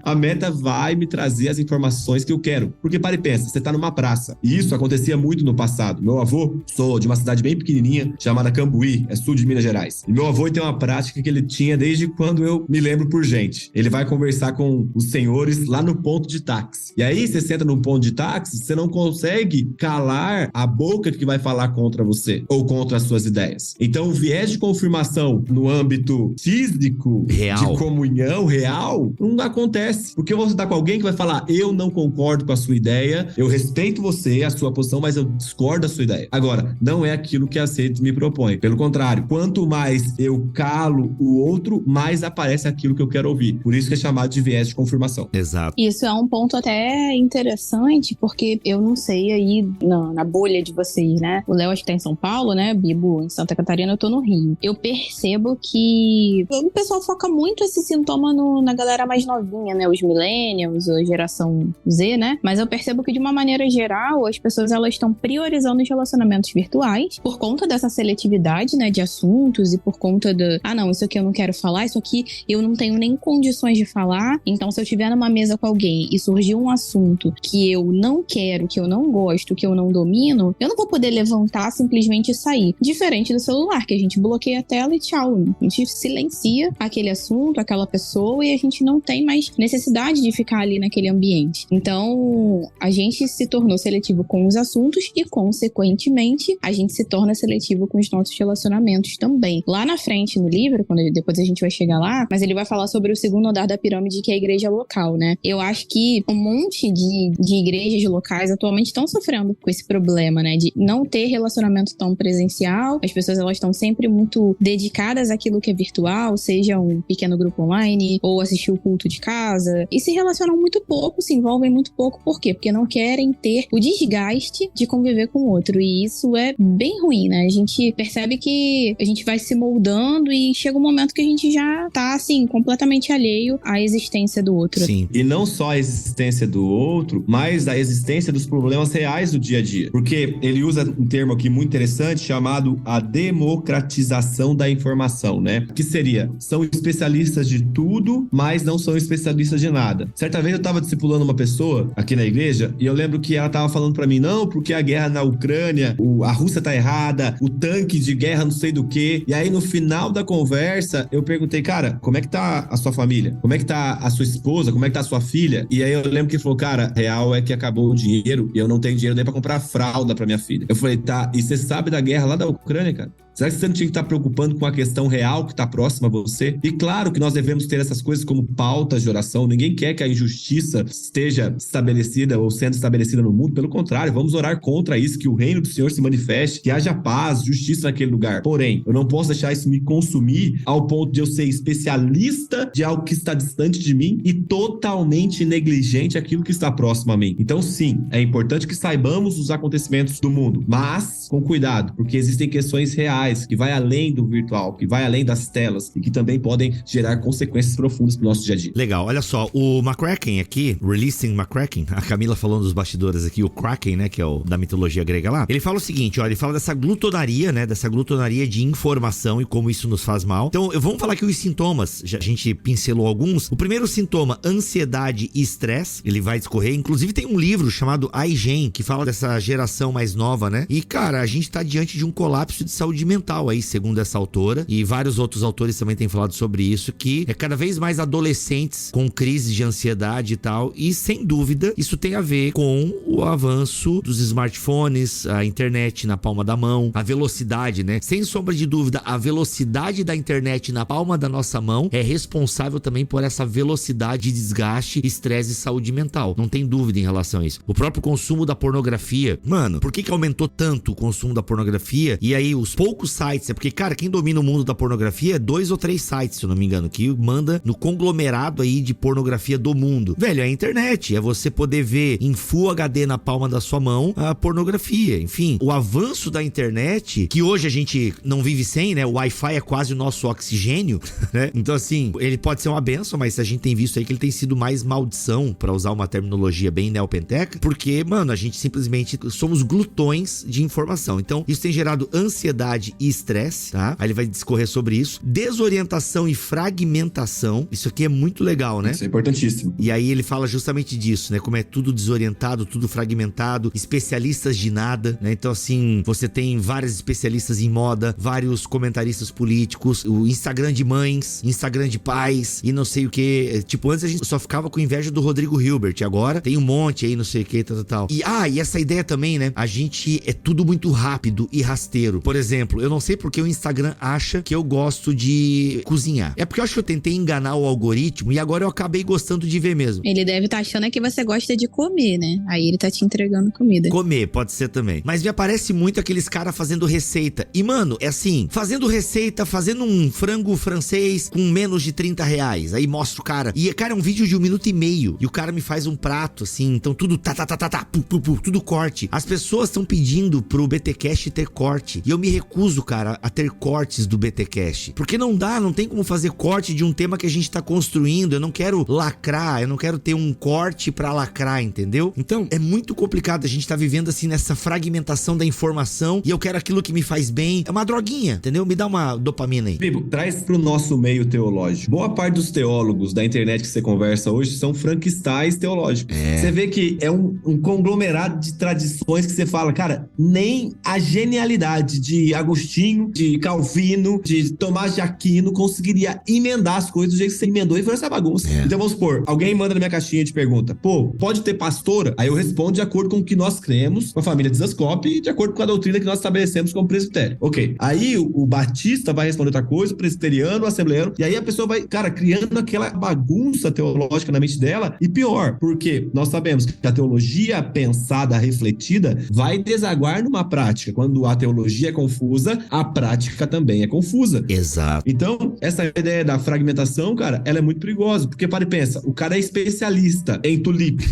A meta vai me trazer as informações que eu quero. Porque para e pensa, você tá numa praça. E isso acontecia muito no passado. Meu avô, sou de uma cidade bem pequenininha, chamada Cambuí, é sul de Minas Gerais. E meu avô tem uma prática que ele tinha desde quando eu me lembro por gente. Ele vai conversar com os senhores lá no ponto de táxi. E aí, você senta num ponto de táxi, você não consegue calar a boca que vai falar contra você ou contra as suas ideias. Então, o viés de confirmação no âmbito físico, real, de comunhão real, real, não acontece. Porque você tá com alguém que vai falar, eu não concordo com a sua ideia, eu respeito você, a sua posição, mas eu discordo da sua ideia. Agora, não é aquilo que a sede me propõe. Pelo contrário, quanto mais eu calo o outro, mais aparece aquilo que eu quero ouvir. Por isso que é chamado de viés de confirmação. Exato. Isso é um ponto até interessante, porque eu não sei aí na bolha de vocês, né? O Léo acho que tá em São Paulo, né? Bibo em Santa Catarina, eu tô no Rio. Eu percebo que o pessoal foca muito esse sintoma na galera mais novinha, né? Os millennials, a geração Z, né? Mas eu percebo que de uma maneira geral, as pessoas elas estão priorizando os relacionamentos virtuais por conta dessa seletividade, né? De assuntos e por conta não, isso aqui eu não quero falar, isso aqui eu não tenho nem condições de falar. Então, se eu estiver numa mesa com alguém e surgir um assunto que eu não quero, que eu não gosto, que eu não domino, eu não vou poder levantar simplesmente e sair. Diferente do celular, que a gente bloqueia a tela e tchau. A gente silencia aquele assunto, aquela pessoa e a gente não tem mais necessidade de ficar ali naquele ambiente. Então, a gente se tornou seletivo com os assuntos e, consequentemente, a gente se torna seletivo com os nossos relacionamentos também. Lá na frente, no livro, depois a gente vai chegar lá, mas ele vai falar sobre o segundo andar da pirâmide, que é a igreja local, né? Eu acho que um monte de igrejas locais atualmente estão sofrendo com esse problema, né? De não ter relacionamento tão presencial. As pessoas, elas estão sempre muito dedicadas àquilo que é virtual, seja um pequeno grupo online ou assistir o culto de casa. E se relacionam muito pouco, se envolvem muito pouco. Por quê? Porque não querem ter o desgaste de conviver com o outro. E isso é bem ruim, né? A gente percebe que a gente vai se moldando e chega um momento que a gente já tá, assim, completamente alheio à existência do outro. Sim. E não só a existência do outro, mas a existência dos problemas reais do dia a dia. Porque ele usa um termo aqui muito interessante chamado a democratização da informação, né? Que seria, são especialistas de tudo, mas não são especialistas de nada. Certa vez eu tava discipulando uma pessoa aqui na igreja e eu lembro que ela tava falando pra mim, não, porque a guerra na Ucrânia, a Rússia tá errada, o tanque de guerra não sei do que. E aí no final da conversa eu perguntei, cara, como é que tá a sua família? Como é que tá a sua esposa? Como é que tá a sua filha? E aí eu lembro que ele falou, cara, real é que acabou o dinheiro e eu não tenho dinheiro nem pra comprar fralda pra minha filha. Eu falei, tá, e você sabe da guerra lá da Ucrânia, cara? Será que você não tinha que estar preocupando com a questão real que está próxima a você? E claro que nós devemos ter essas coisas como pautas de oração. Ninguém quer que a injustiça esteja estabelecida ou sendo estabelecida no mundo. Pelo contrário, vamos orar contra isso, que o reino do Senhor se manifeste, que haja paz, justiça naquele lugar. Porém, eu não posso deixar isso me consumir ao ponto de eu ser especialista de algo que está distante de mim e totalmente negligente aquilo que está próximo a mim. Então, sim, é importante que saibamos os acontecimentos do mundo, mas com cuidado, porque existem questões reais que vai além do virtual, que vai além das telas e que também podem gerar consequências profundas pro nosso dia a dia. Legal, olha só, o McCracken aqui, Releasing McCracken, a Camila falando dos bastidores aqui, o Kraken, né, que é o da mitologia grega lá, ele fala o seguinte, ó, ele fala dessa glutonaria, né, dessa glutonaria de informação e como isso nos faz mal. Então, vamos falar aqui os sintomas, a gente pincelou alguns. O primeiro sintoma, ansiedade e estresse, ele vai discorrer, inclusive tem um livro chamado iGen, que fala dessa geração mais nova, né, e cara, a gente tá diante de um colapso de saúde mental aí, segundo essa autora, e vários outros autores também têm falado sobre isso, que é cada vez mais adolescentes com crises de ansiedade e tal, e sem dúvida isso tem a ver com o avanço dos smartphones, a internet na palma da mão, a velocidade, né? Sem sombra de dúvida, a velocidade da internet na palma da nossa mão é responsável também por essa velocidade de desgaste, estresse e saúde mental. Não tem dúvida em relação a isso. O próprio consumo da pornografia, mano, por que aumentou tanto o consumo da pornografia? E aí os poucos sites, é porque, cara, quem domina o mundo da pornografia é 2 ou 3 sites, se eu não me engano, que manda no conglomerado aí de pornografia do mundo. Velho, é a internet, é você poder ver em Full HD na palma da sua mão a pornografia. Enfim, o avanço da internet, que hoje a gente não vive sem, né? O Wi-Fi é quase o nosso oxigênio, né? Então, assim, ele pode ser uma benção, mas a gente tem visto aí que ele tem sido mais maldição, pra usar uma terminologia bem neopenteca, porque, mano, a gente simplesmente somos glutões de informação. Então, isso tem gerado ansiedade e estresse, tá? Aí ele vai discorrer sobre isso. Desorientação e fragmentação. Isso aqui é muito legal, né? Isso é importantíssimo. E aí ele fala justamente disso, né? Como é tudo desorientado, tudo fragmentado, especialistas de nada, né? Então, assim, você tem vários especialistas em moda, vários comentaristas políticos, o Instagram de mães, Instagram de pais e não sei o que. Tipo, antes a gente só ficava com inveja do Rodrigo Hilbert, agora tem um monte aí, não sei o que, tal. E essa ideia também, né? A gente é tudo muito rápido e rasteiro. Por exemplo, exemplo, eu não sei porque o Instagram acha que eu gosto de cozinhar. É porque eu acho que eu tentei enganar o algoritmo e agora eu acabei gostando de ver mesmo. Ele deve estar achando que você gosta de comer, né? Aí ele tá te entregando comida. Comer, pode ser também. Mas me aparece muito aqueles caras fazendo receita. E, mano, é assim, fazendo receita, fazendo um frango francês com menos de 30 reais. Aí mostra o cara. E, cara, é um vídeo de 1 minuto e meio. E o cara me faz um prato, assim. Então tudo tudo corte. As pessoas estão pedindo pro BTcast ter corte. E eu me recuso, cara, a ter cortes do BTcast. Porque não tem como fazer corte de um tema que a gente tá construindo. Eu não quero lacrar, eu não quero ter um corte pra lacrar, entendeu? Então, é muito complicado. A gente tá vivendo, assim, nessa fragmentação da informação. E eu quero aquilo que me faz bem. É uma droguinha, entendeu? Me dá uma dopamina aí. Bibo, traz pro nosso meio teológico. Boa parte dos teólogos da internet que você conversa hoje são franquistais teológicos. Você vê que é um conglomerado de tradições que você fala, cara, nem a genialidade de Agostinho, de Calvino, de Tomás de Aquino conseguiria emendar as coisas do jeito que você emendou e foi essa bagunça. Então vamos supor, alguém manda na minha caixinha e te pergunta, pô, pode ter pastora? Aí eu respondo de acordo com o que nós cremos, com a família de Zascope e de acordo com a doutrina que nós estabelecemos como presbitério. Ok. Aí o batista vai responder outra coisa, o presbiteriano, o assembleano, e aí a pessoa vai, cara, criando aquela bagunça teológica na mente dela, e pior, porque nós sabemos que a teologia pensada, refletida, vai desaguar numa prática. Quando a teologia é confusa, a prática também é confusa. Exato. Então, essa ideia da fragmentação, cara, ela é muito perigosa, porque para e pensa, o cara é especialista em tulipe,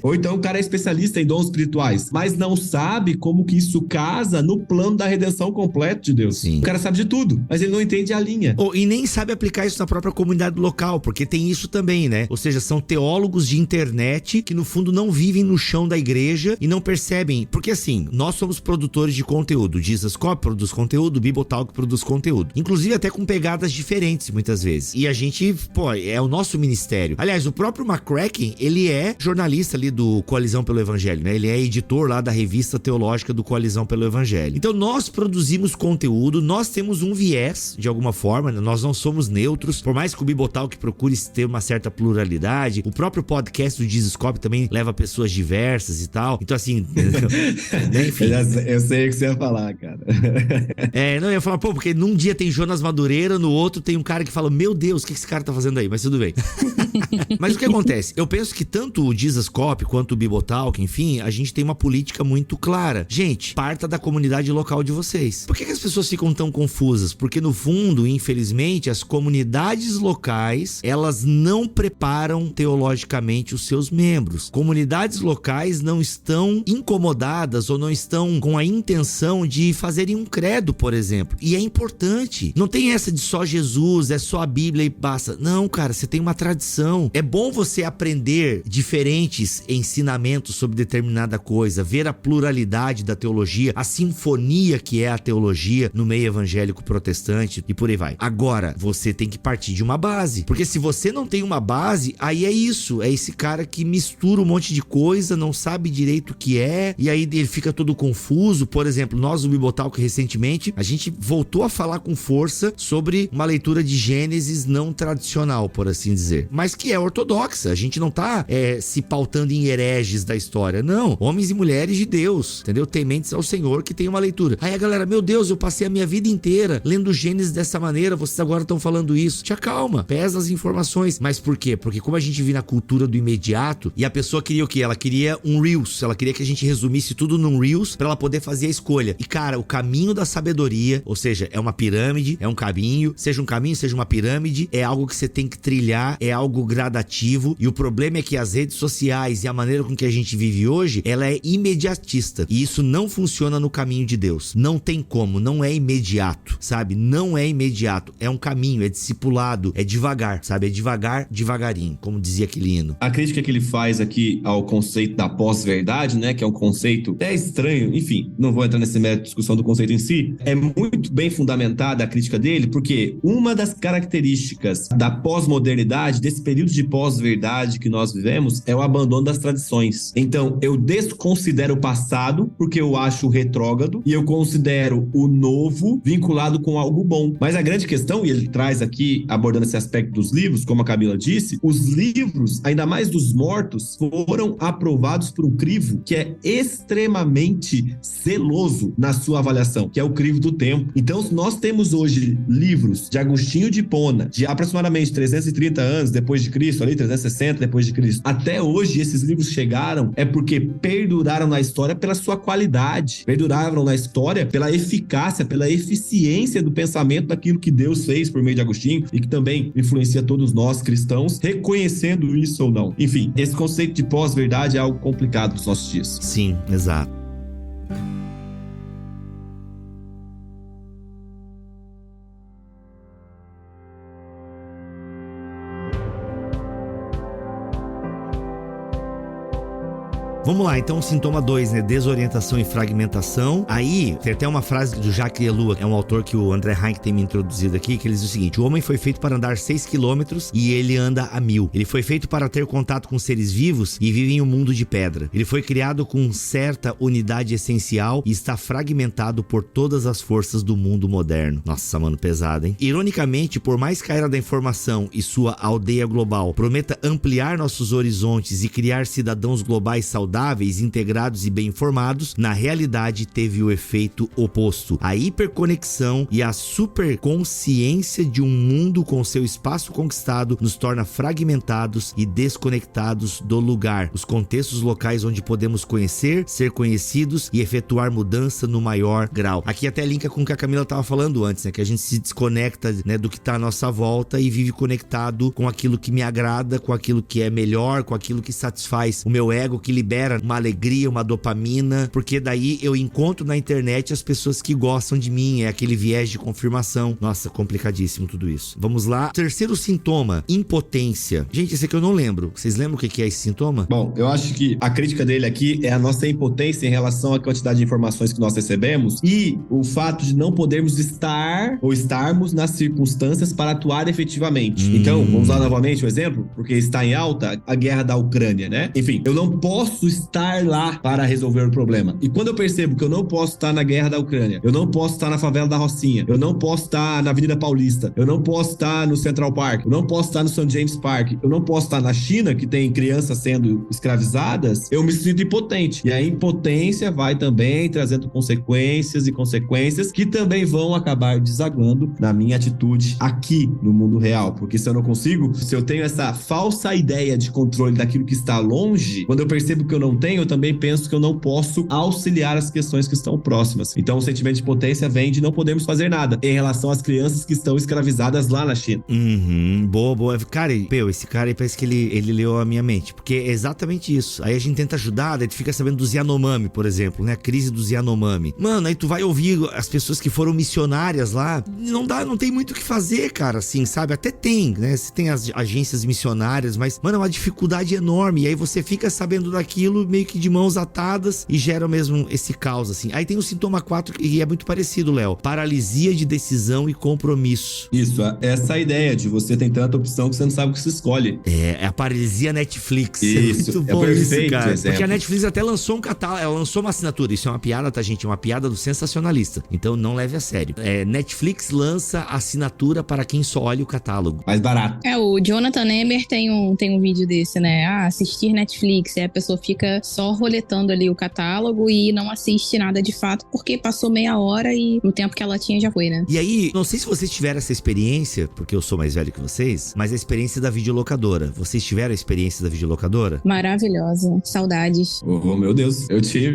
ou então o cara é especialista em dons espirituais, mas não sabe como que isso casa no plano da redenção completo de Deus. Sim. O cara sabe de tudo, mas ele não entende a linha. E nem sabe aplicar isso na própria comunidade local, porque tem isso também, né? Ou seja, são teólogos de internet que no fundo não vivem no chão da igreja e não percebem, porque assim, nós somos produtores de conteúdo, o Jesuscope produz conteúdo, o Bibotalk produz conteúdo, inclusive até com pegadas diferentes muitas vezes, e a gente, é o nosso ministério. Aliás, o próprio McCracken, ele é jornalista ali do Coalizão pelo Evangelho, né? Ele é editor lá da revista teológica do Coalizão pelo Evangelho. Então nós produzimos conteúdo, nós temos um viés, de alguma forma, né? Nós não somos neutros, por mais que o Bibotalk procure ter uma certa pluralidade, o próprio podcast do Jesuscope também leva pessoas diversas e tal, então assim, enfim. Eu sei o que você ia falar, cara. Não, eu ia falar, porque num dia tem Jonas Madureira, no outro tem um cara que fala, meu Deus, o que esse cara tá fazendo aí? Mas tudo bem. Mas o que acontece? Eu penso que tanto o Jesuscope quanto o Bibotalk, enfim, a gente tem uma política muito clara. Gente, parta da comunidade local de vocês. Por que as pessoas ficam tão confusas? Porque no fundo, infelizmente, as comunidades locais, elas não preparam teologicamente os seus membros. Comunidades locais não estão incomodadas ou não estão com a intenção de fazerem um credo, por exemplo. E é importante. Não tem essa de só Jesus, é só a Bíblia e basta. Não, cara, você tem uma tradição. É bom você aprender diferentes ensinamentos sobre determinada coisa, ver a pluralidade da teologia, a sinfonia que é a teologia no meio evangélico protestante e por aí vai. Agora, você tem que partir de uma base, porque se você não tem uma base, aí é isso, é esse cara que mistura um monte de coisa, não sabe direito o que é, e aí ele fica todo confuso. Por exemplo, nós do Bibotalk recentemente, a gente voltou a falar com força sobre uma leitura de Gênesis não tradicional, por assim dizer, mas que é ortodoxa. A gente não tá se pautando em hereges da história, não, homens e mulheres de Deus, entendeu? Tementes ao Senhor que tem uma leitura. Aí a galera, meu Deus, eu passei a minha vida inteira lendo Gênesis dessa maneira, vocês agora estão falando isso. Te acalma, pesa as informações. Mas por quê? Porque como a gente vive na cultura do imediato, e a pessoa queria o quê? Ela queria um Reels, ela queria que a gente resumisse tudo num Reels pra ela poder fazer a escolha. E cara, o caminho da sabedoria, ou seja, é uma pirâmide, é um caminho, seja uma pirâmide, é algo que você tem que trilhar, é algo gradativo, e o problema é que as redes sociais e a maneira com que a gente vive hoje, ela é imediatista, e isso não funciona no caminho de Deus. Não tem como, não é imediato, sabe? Não é imediato, é um caminho, é discipulado, é devagar, sabe? É devagar, devagarinho, como dizia aquele hino. A crítica que ele faz aqui ao conceito da pós-verdade, né, que é um conceito até estranho, enfim, não vou entrar nesse mérito de discussão do conceito em si, é muito bem fundamentada a crítica dele, porque uma das características da pós-modernidade, desse período de pós-verdade que nós vivemos, é o abandono das tradições. Então, eu desconsidero o passado, porque eu acho retrógrado, e eu considero o novo vinculado com algo bom. Mas a grande questão, e ele traz aqui, abordando esse aspecto dos livros, como a Camila disse, os livros, ainda mais dos mortos, foram aprovados por um crivo que é extremamente zeloso na sua avaliação, que que é o Crivo do Tempo. Então, nós temos hoje livros de Agostinho de Hipona, de aproximadamente 330 anos depois de Cristo, ali 360 depois de Cristo. Até hoje, esses livros chegaram é porque perduraram na história pela sua qualidade, perduraram na história pela eficácia, pela eficiência do pensamento daquilo que Deus fez por meio de Agostinho e que também influencia todos nós cristãos, reconhecendo isso ou não. Enfim, esse conceito de pós-verdade é algo complicado nos nossos dias. Sim, exato. Vamos lá, então, sintoma 2, né? Desorientação e fragmentação. Aí, tem até uma frase do Jacques Ellul, é um autor que o André Heinck tem me introduzido aqui, que ele diz o seguinte: o homem foi feito para andar 6 quilômetros e ele anda a 1000. Ele foi feito para ter contato com seres vivos e vive em um mundo de pedra. Ele foi criado com certa unidade essencial e está fragmentado por todas as forças do mundo moderno. Nossa, mano, pesado, hein? Ironicamente, por mais que a era da informação e sua aldeia global prometa ampliar nossos horizontes e criar cidadãos globais saudáveis, integrados e bem informados, na realidade teve o efeito oposto. A hiperconexão e a superconsciência de um mundo com seu espaço conquistado nos torna fragmentados e desconectados do lugar, os contextos locais onde podemos conhecer, ser conhecidos e efetuar mudança no maior grau. Aqui até linka com o que a Camila estava falando antes, né? Que a gente se desconecta, né, do que está à nossa volta e vive conectado com aquilo que me agrada, com aquilo que é melhor, com aquilo que satisfaz o meu ego, que libera uma alegria, uma dopamina, porque daí eu encontro na internet as pessoas que gostam de mim, é aquele viés de confirmação. Nossa, complicadíssimo tudo isso. Vamos lá. Terceiro sintoma, impotência. Gente, esse aqui eu não lembro. Vocês lembram o que é esse sintoma? Bom, eu acho que a crítica dele aqui é a nossa impotência em relação à quantidade de informações que nós recebemos e o fato de não podermos estar ou estarmos nas circunstâncias para atuar efetivamente. Então, vamos usar novamente o exemplo, porque está em alta a guerra da Ucrânia, né? Enfim, eu não posso estar lá para resolver o problema. E quando eu percebo que eu não posso estar na guerra da Ucrânia, eu não posso estar na favela da Rocinha, eu não posso estar na Avenida Paulista, eu não posso estar no Central Park, eu não posso estar no St. James Park, eu não posso estar na China, que tem crianças sendo escravizadas, eu me sinto impotente. E a impotência vai também trazendo consequências e consequências que também vão acabar desaguando na minha atitude aqui no mundo real. Porque se eu não consigo, se eu tenho essa falsa ideia de controle daquilo que está longe, quando eu percebo que eu não tenho, eu também penso que eu não posso auxiliar as questões que estão próximas. Então o sentimento de potência vem de não podermos fazer nada em relação às crianças que estão escravizadas lá na China. Boa. Cara, esse cara aí parece que ele leu a minha mente, porque é exatamente isso. Aí a gente tenta ajudar, daí tu fica sabendo dos Yanomami, por exemplo, né? A crise dos Yanomami. Mano, aí tu vai ouvir as pessoas que foram missionárias lá, não tem muito o que fazer, cara, assim, sabe? Até tem, né? Você tem as agências missionárias, mas, mano, é uma dificuldade enorme, e aí você fica sabendo daquilo meio que de mãos atadas e gera mesmo esse caos, assim. Aí tem o sintoma 4, e é muito parecido, Léo. Paralisia de decisão e compromisso. Isso, essa ideia de você tem tanta opção que você não sabe o que se escolhe. É a paralisia Netflix. Isso, é muito bom isso, cara. Exemplo. Porque a Netflix até lançou um catálogo, ela lançou uma assinatura. Isso é uma piada, tá, gente? É uma piada do sensacionalista. Então não leve a sério. Netflix lança assinatura para quem só olha o catálogo. Mais barato. O Jonathan Emmer tem um vídeo desse, né? Assistir Netflix. Aí a pessoa fica só roletando ali o catálogo e não assiste nada de fato, porque passou meia hora e o tempo que ela tinha já foi, né? E aí, não sei se vocês tiveram essa experiência, porque eu sou mais velho que vocês, mas a experiência da videolocadora. Vocês tiveram a experiência da videolocadora? Maravilhosa. Saudades. Oh, meu Deus. Eu tive.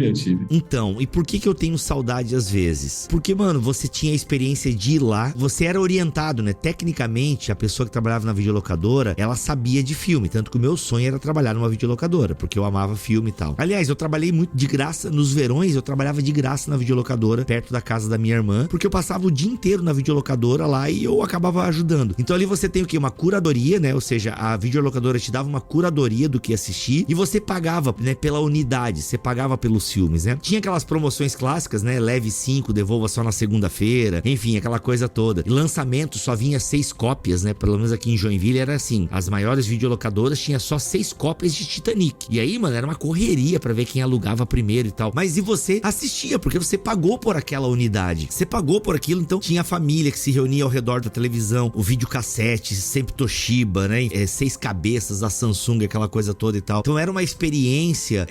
Então, e por que eu tenho saudade às vezes? Porque, mano, você tinha a experiência de ir lá, você era orientado, né? Tecnicamente, a pessoa que trabalhava na videolocadora, ela sabia de filme, tanto que o meu sonho era trabalhar numa videolocadora, porque eu amava filme e tal. Aliás, eu trabalhei muito de graça, nos verões eu trabalhava de graça na videolocadora, perto da casa da minha irmã, porque eu passava o dia inteiro na videolocadora lá e eu acabava ajudando. Então ali você tem o quê? Uma curadoria, né? Ou seja, a videolocadora te dava uma curadoria do que assistir e você pagava, né, pela unidade, você pagava pelos filmes, né? Tinha aquelas promoções clássicas, né? Leve 5, devolva só na segunda-feira, enfim, aquela coisa toda. E lançamento só vinha 6 cópias, né? Pelo menos aqui em Joinville era assim, as maiores videolocadoras tinha só 6 cópias de Titanic. E aí, mano, era uma correria pra ver quem alugava primeiro e tal. Mas e você assistia, porque você pagou por aquela unidade. Você pagou por aquilo, então tinha a família que se reunia ao redor da televisão, o videocassete, sempre Toshiba, né? 6 cabeças, a Samsung, aquela coisa toda e tal. Então era uma experiência.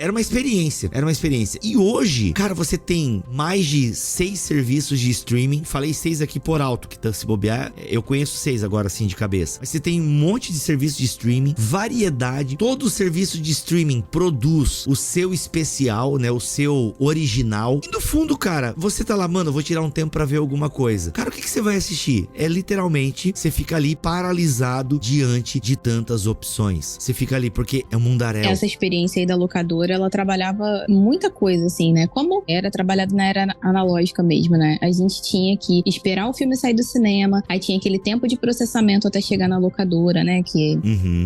E hoje, cara, você tem mais de 6 serviços de streaming. Falei 6 aqui por alto, que tá se bobear. Eu conheço 6 agora, assim, de cabeça. Mas você tem um monte de serviços de streaming, variedade. Todo serviço de streaming produz o seu especial, né? O seu original. E no fundo, cara, você tá lá, mano, eu vou tirar um tempo pra ver alguma coisa. Cara, o que você vai assistir? É literalmente, você fica ali paralisado diante de tantas opções. Você fica ali, porque é um mundaréu. Essa experiência aí da locadora, ela trabalhava muita coisa, assim, né? Como era trabalhado na era analógica mesmo, né? A gente tinha que esperar o filme sair do cinema, aí tinha aquele tempo de processamento até chegar na locadora, né? Que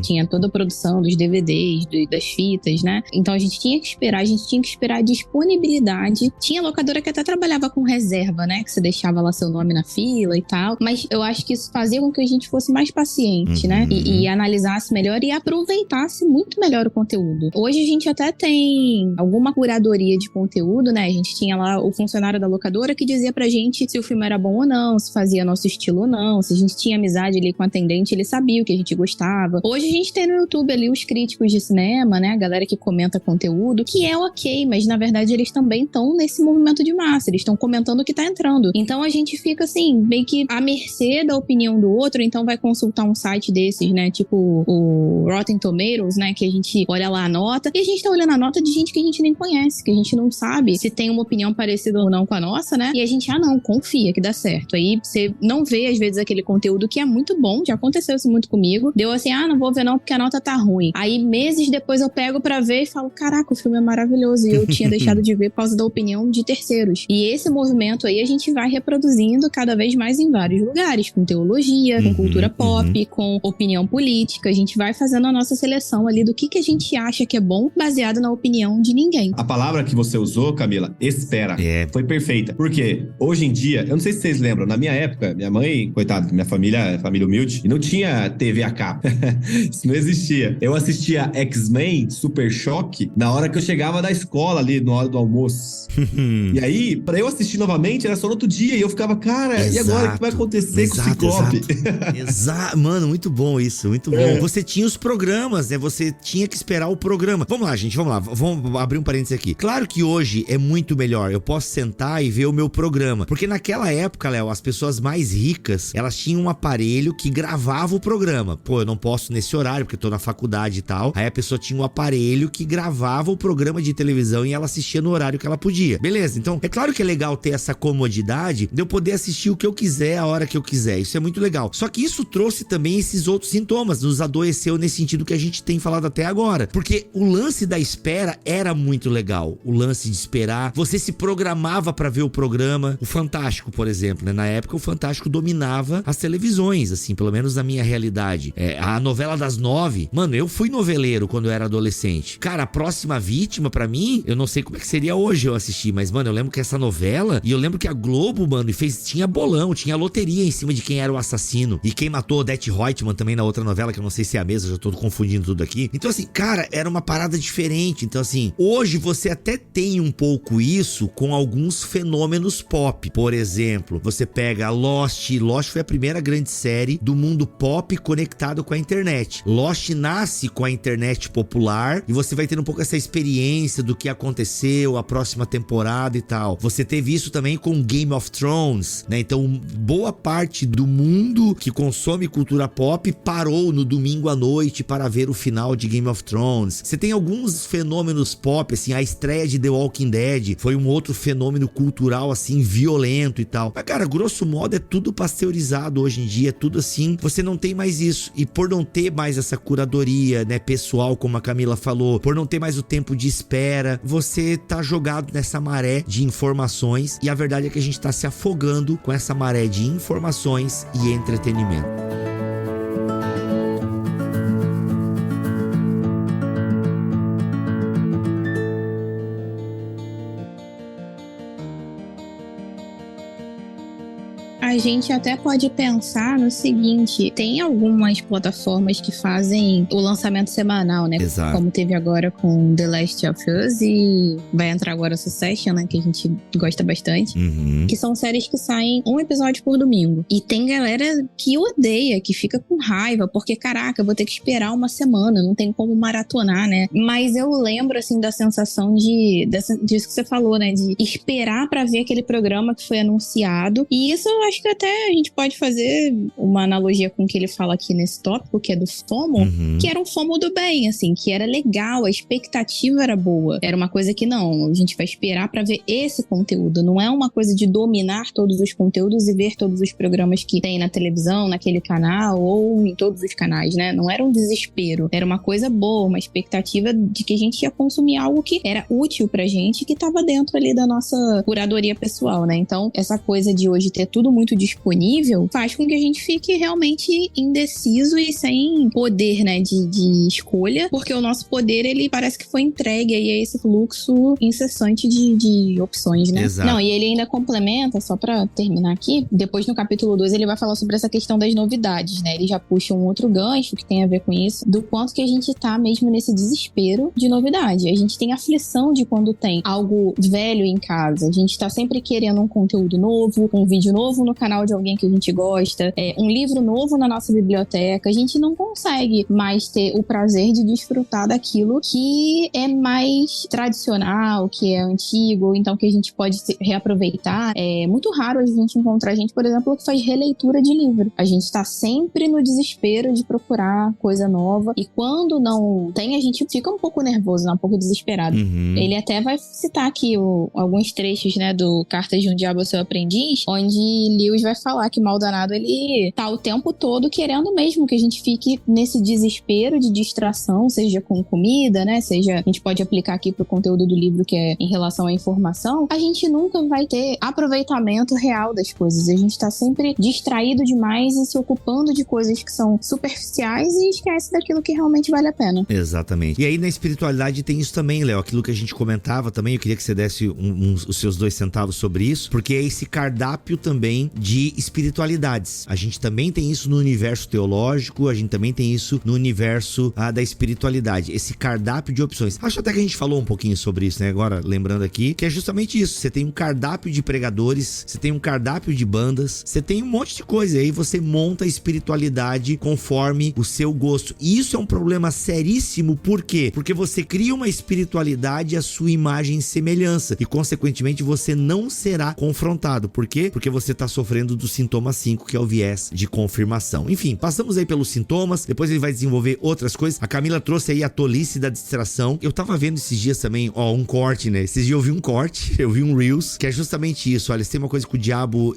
tinha toda a produção dos DVDs, das fitas, né? Então a gente tinha que esperar a disponibilidade. Tinha locadora que até trabalhava com reserva, né? Que você deixava lá seu nome na fila e tal. Mas eu acho que isso fazia com que a gente fosse mais paciente, né? E analisasse melhor e aproveitasse muito melhor o conteúdo. Hoje a gente até tem alguma curadoria de conteúdo, né? A gente tinha lá o funcionário da locadora que dizia pra gente se o filme era bom ou não, se fazia nosso estilo ou não, se a gente tinha amizade ali com o atendente, ele sabia o que a gente gostava. Hoje a gente tem no YouTube ali os críticos de cinema, né? A galera que comenta conteúdo, que é ok, mas na verdade eles também estão nesse movimento de massa, eles estão comentando o que tá entrando. Então a gente fica assim, meio que à mercê da opinião do outro, então vai consultar um site desses, né? Tipo o Rotten Tomatoes, né? Que a gente olha lá a nota, e a gente tá olhando a nota de gente que a gente nem conhece, que a gente não sabe se tem uma opinião parecida ou não com a nossa, né? E a gente, não, confia que dá certo. Aí você não vê, às vezes, aquele conteúdo que é muito bom, já aconteceu isso muito comigo. Deu assim, não vou ver não porque a nota tá ruim. Aí, meses depois, eu pego pra ver e falo, caraca, o filme é maravilhoso. E eu tinha deixado de ver por causa da opinião de terceiros. E esse movimento aí, a gente vai reproduzindo cada vez mais em vários lugares, com teologia, com cultura pop, com opinião política. A gente vai fazendo a nossa seleção ali do que a gente acha que é bom, baseado na opinião de ninguém. A palavra que você usou, Camila, espera, foi perfeita. Porque hoje em dia, eu não sei se vocês lembram, na minha época, minha mãe, coitada, minha família humilde, e não tinha TV a cabo. Isso não existia. Eu assistia X-Men, Super Choque, na hora que eu chegava da escola ali, na hora do almoço. E aí, pra eu assistir novamente, era só no outro dia, e eu ficava, cara, e agora o que vai acontecer com o Ciclope? Exato. Mano, muito bom isso, muito bom. Você tinha os programas, né? Você tinha que esperar o programa. Vamos lá, gente, vamos lá. Vamos abrir um parênteses aqui. Claro que hoje é muito melhor. Eu posso sentar e ver o meu programa. Porque naquela época, Léo, as pessoas mais ricas, elas tinham um aparelho que gravava o programa. Pô, eu não posso nesse horário, porque eu tô na faculdade e tal. Aí a pessoa tinha um aparelho que gravava o programa de televisão e ela assistia no horário que ela podia. Beleza, então é claro que é legal ter essa comodidade de eu poder assistir o que eu quiser, a hora que eu quiser. Isso é muito legal. Só que isso trouxe também esses outros sintomas, nos adoeceu nesse sentido que a gente tem falado até agora. Porque o lance da espera era muito legal. O lance de esperar, você se programava pra ver o programa. O Fantástico, por exemplo, né? Na época o Fantástico dominava as televisões, assim, pelo menos na minha realidade. A novela das 9, mano, eu fui noveleiro quando eu era adolescente. Cara, a Próxima Vítima, pra mim, eu não sei como é que seria hoje eu assistir, mas, mano, eu lembro que essa novela, e eu lembro que a Globo, mano, tinha bolão, tinha loteria em cima de quem era o assassino. E quem matou Odete Roitman também na outra novela, que eu não sei se é a mesma, já tô confundindo tudo aqui. Então, assim, cara, era uma parada diferente. Então, assim, hoje você até tem um pouco isso com alguns fenômenos pop. Por exemplo, você pega Lost. Lost foi a primeira grande série do mundo pop conectado com a internet. Lost nasce com a internet popular e você vai tendo um pouco essa experiência do que aconteceu, a próxima temporada e tal. Você teve isso também com Game of Thrones, né? Então, boa parte do mundo que consome cultura pop parou no domingo à noite para ver o final de Game of Thrones. Você tem alguns fenômenos pop, assim, a estreia de The Walking Dead foi um outro fenômeno cultural, assim, violento e tal. Mas, cara, grosso modo, é tudo pasteurizado hoje em dia, é tudo assim, você não tem mais isso. E por não ter mais essa curadoria, né, pessoal, como a Camila falou, por não ter mais o tempo de espera, você tá jogado nessa maré de informações, e a verdade é que a gente tá se afogando com essa maré de informações e entretenimento. A A gente até pode pensar no seguinte, tem algumas plataformas que fazem o lançamento semanal, né? Exato. Como teve agora com The Last of Us e vai entrar agora Succession, né? Que a gente gosta bastante. Que são séries que saem um episódio por domingo. E tem galera que odeia, que fica com raiva, porque, caraca, eu vou ter que esperar uma semana, não tem como maratonar, né? Mas eu lembro, assim, da sensação disso que você falou, né? De esperar pra ver aquele programa que foi anunciado. E isso eu acho que até a gente pode fazer uma analogia com o que ele fala aqui nesse tópico, que é do FOMO, que era um FOMO do bem, assim, que era legal, a expectativa era boa. Era uma coisa que não, a gente vai esperar pra ver esse conteúdo. Não é uma coisa de dominar todos os conteúdos e ver todos os programas que tem na televisão, naquele canal ou em todos os canais, né? Não era um desespero. Era uma coisa boa, uma expectativa de que a gente ia consumir algo que era útil pra gente, que tava dentro ali da nossa curadoria pessoal, né? Então, essa coisa de hoje ter tudo muito disponível faz com que a gente fique realmente indeciso e sem poder, né, de escolha, porque o nosso poder, ele parece que foi entregue aí a esse fluxo incessante de opções, né? Exato. Não, e ele ainda complementa, só pra terminar aqui, depois no capítulo 2 ele vai falar sobre essa questão das novidades, né? Ele já puxa um outro gancho que tem a ver com isso, do quanto que a gente tá mesmo nesse desespero de novidade. A gente tem aflição de quando tem algo velho em casa. A gente tá sempre querendo um conteúdo novo, um vídeo novo no canal de alguém que a gente gosta, um livro novo na nossa biblioteca. A gente não consegue mais ter o prazer de desfrutar daquilo que é mais tradicional, que é antigo, então que a gente pode reaproveitar. É muito raro a gente encontrar gente, por exemplo, que faz releitura de livro. A gente tá sempre no desespero de procurar coisa nova, e quando não tem, a gente fica um pouco nervoso, né? Um pouco desesperado. Ele até vai citar aqui alguns trechos, né, do Cartas de um Diabo ao Seu Aprendiz, onde Lewis vai falar que Maldonado, ele tá o tempo todo querendo mesmo que a gente fique nesse desespero de distração, seja com comida, né, seja, a gente pode aplicar aqui pro conteúdo do livro que é em relação à informação, a gente nunca vai ter aproveitamento real das coisas. A gente tá sempre distraído demais e se ocupando de coisas que são superficiais e esquece daquilo que realmente vale a pena. Exatamente. E aí na espiritualidade tem isso também, Léo, aquilo que a gente comentava também, eu queria que você desse os seus 2 centavos sobre isso, porque é esse cardápio também de espiritualidades. A gente também tem isso no universo teológico, a gente também tem isso no universo da espiritualidade, esse cardápio de opções. Acho até que a gente falou um pouquinho sobre isso, né, agora lembrando aqui, que é justamente isso. Você tem um cardápio de pregadores, você tem um cardápio de bandas, você tem um monte de coisa, e aí você monta a espiritualidade conforme o seu gosto. E isso é um problema seríssimo, por quê? Porque você cria uma espiritualidade à sua imagem e semelhança, e consequentemente você não será confrontado. Por quê? Porque você está sofrendo do sintoma 5, que é o viés de confirmação. Enfim, passamos aí pelos sintomas, depois ele vai desenvolver outras coisas. A Camila trouxe aí a tolice da distração. Eu tava vendo esses dias também, um corte, né? Esses dias eu vi um corte, eu vi um Reels, que é justamente isso. Olha, se tem uma coisa que o diabo,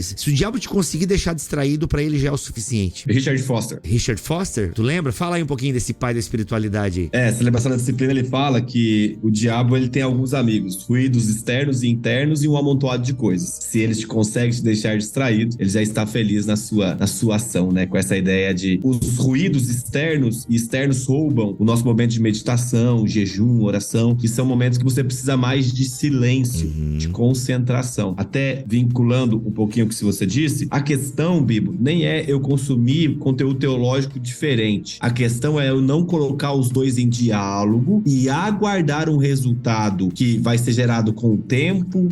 se o diabo te conseguir deixar distraído, pra ele já é o suficiente. Richard Foster. Richard Foster? Tu lembra? Fala aí um pouquinho desse pai da espiritualidade. Celebração da disciplina, ele fala que o diabo, ele tem alguns amigos, ruídos externos e internos e um amontoado de coisas. Se eles te conseguem te deixar distraído, ele já está feliz na sua ação, né? Com essa ideia de os ruídos externos e externos roubam o nosso momento de meditação, jejum, oração, que são momentos que você precisa mais de silêncio, de concentração. Até vinculando um pouquinho o que você disse, a questão, Bibo, nem é eu consumir conteúdo teológico diferente. A questão é eu não colocar os dois em diálogo e aguardar um resultado que vai ser gerado com o tempo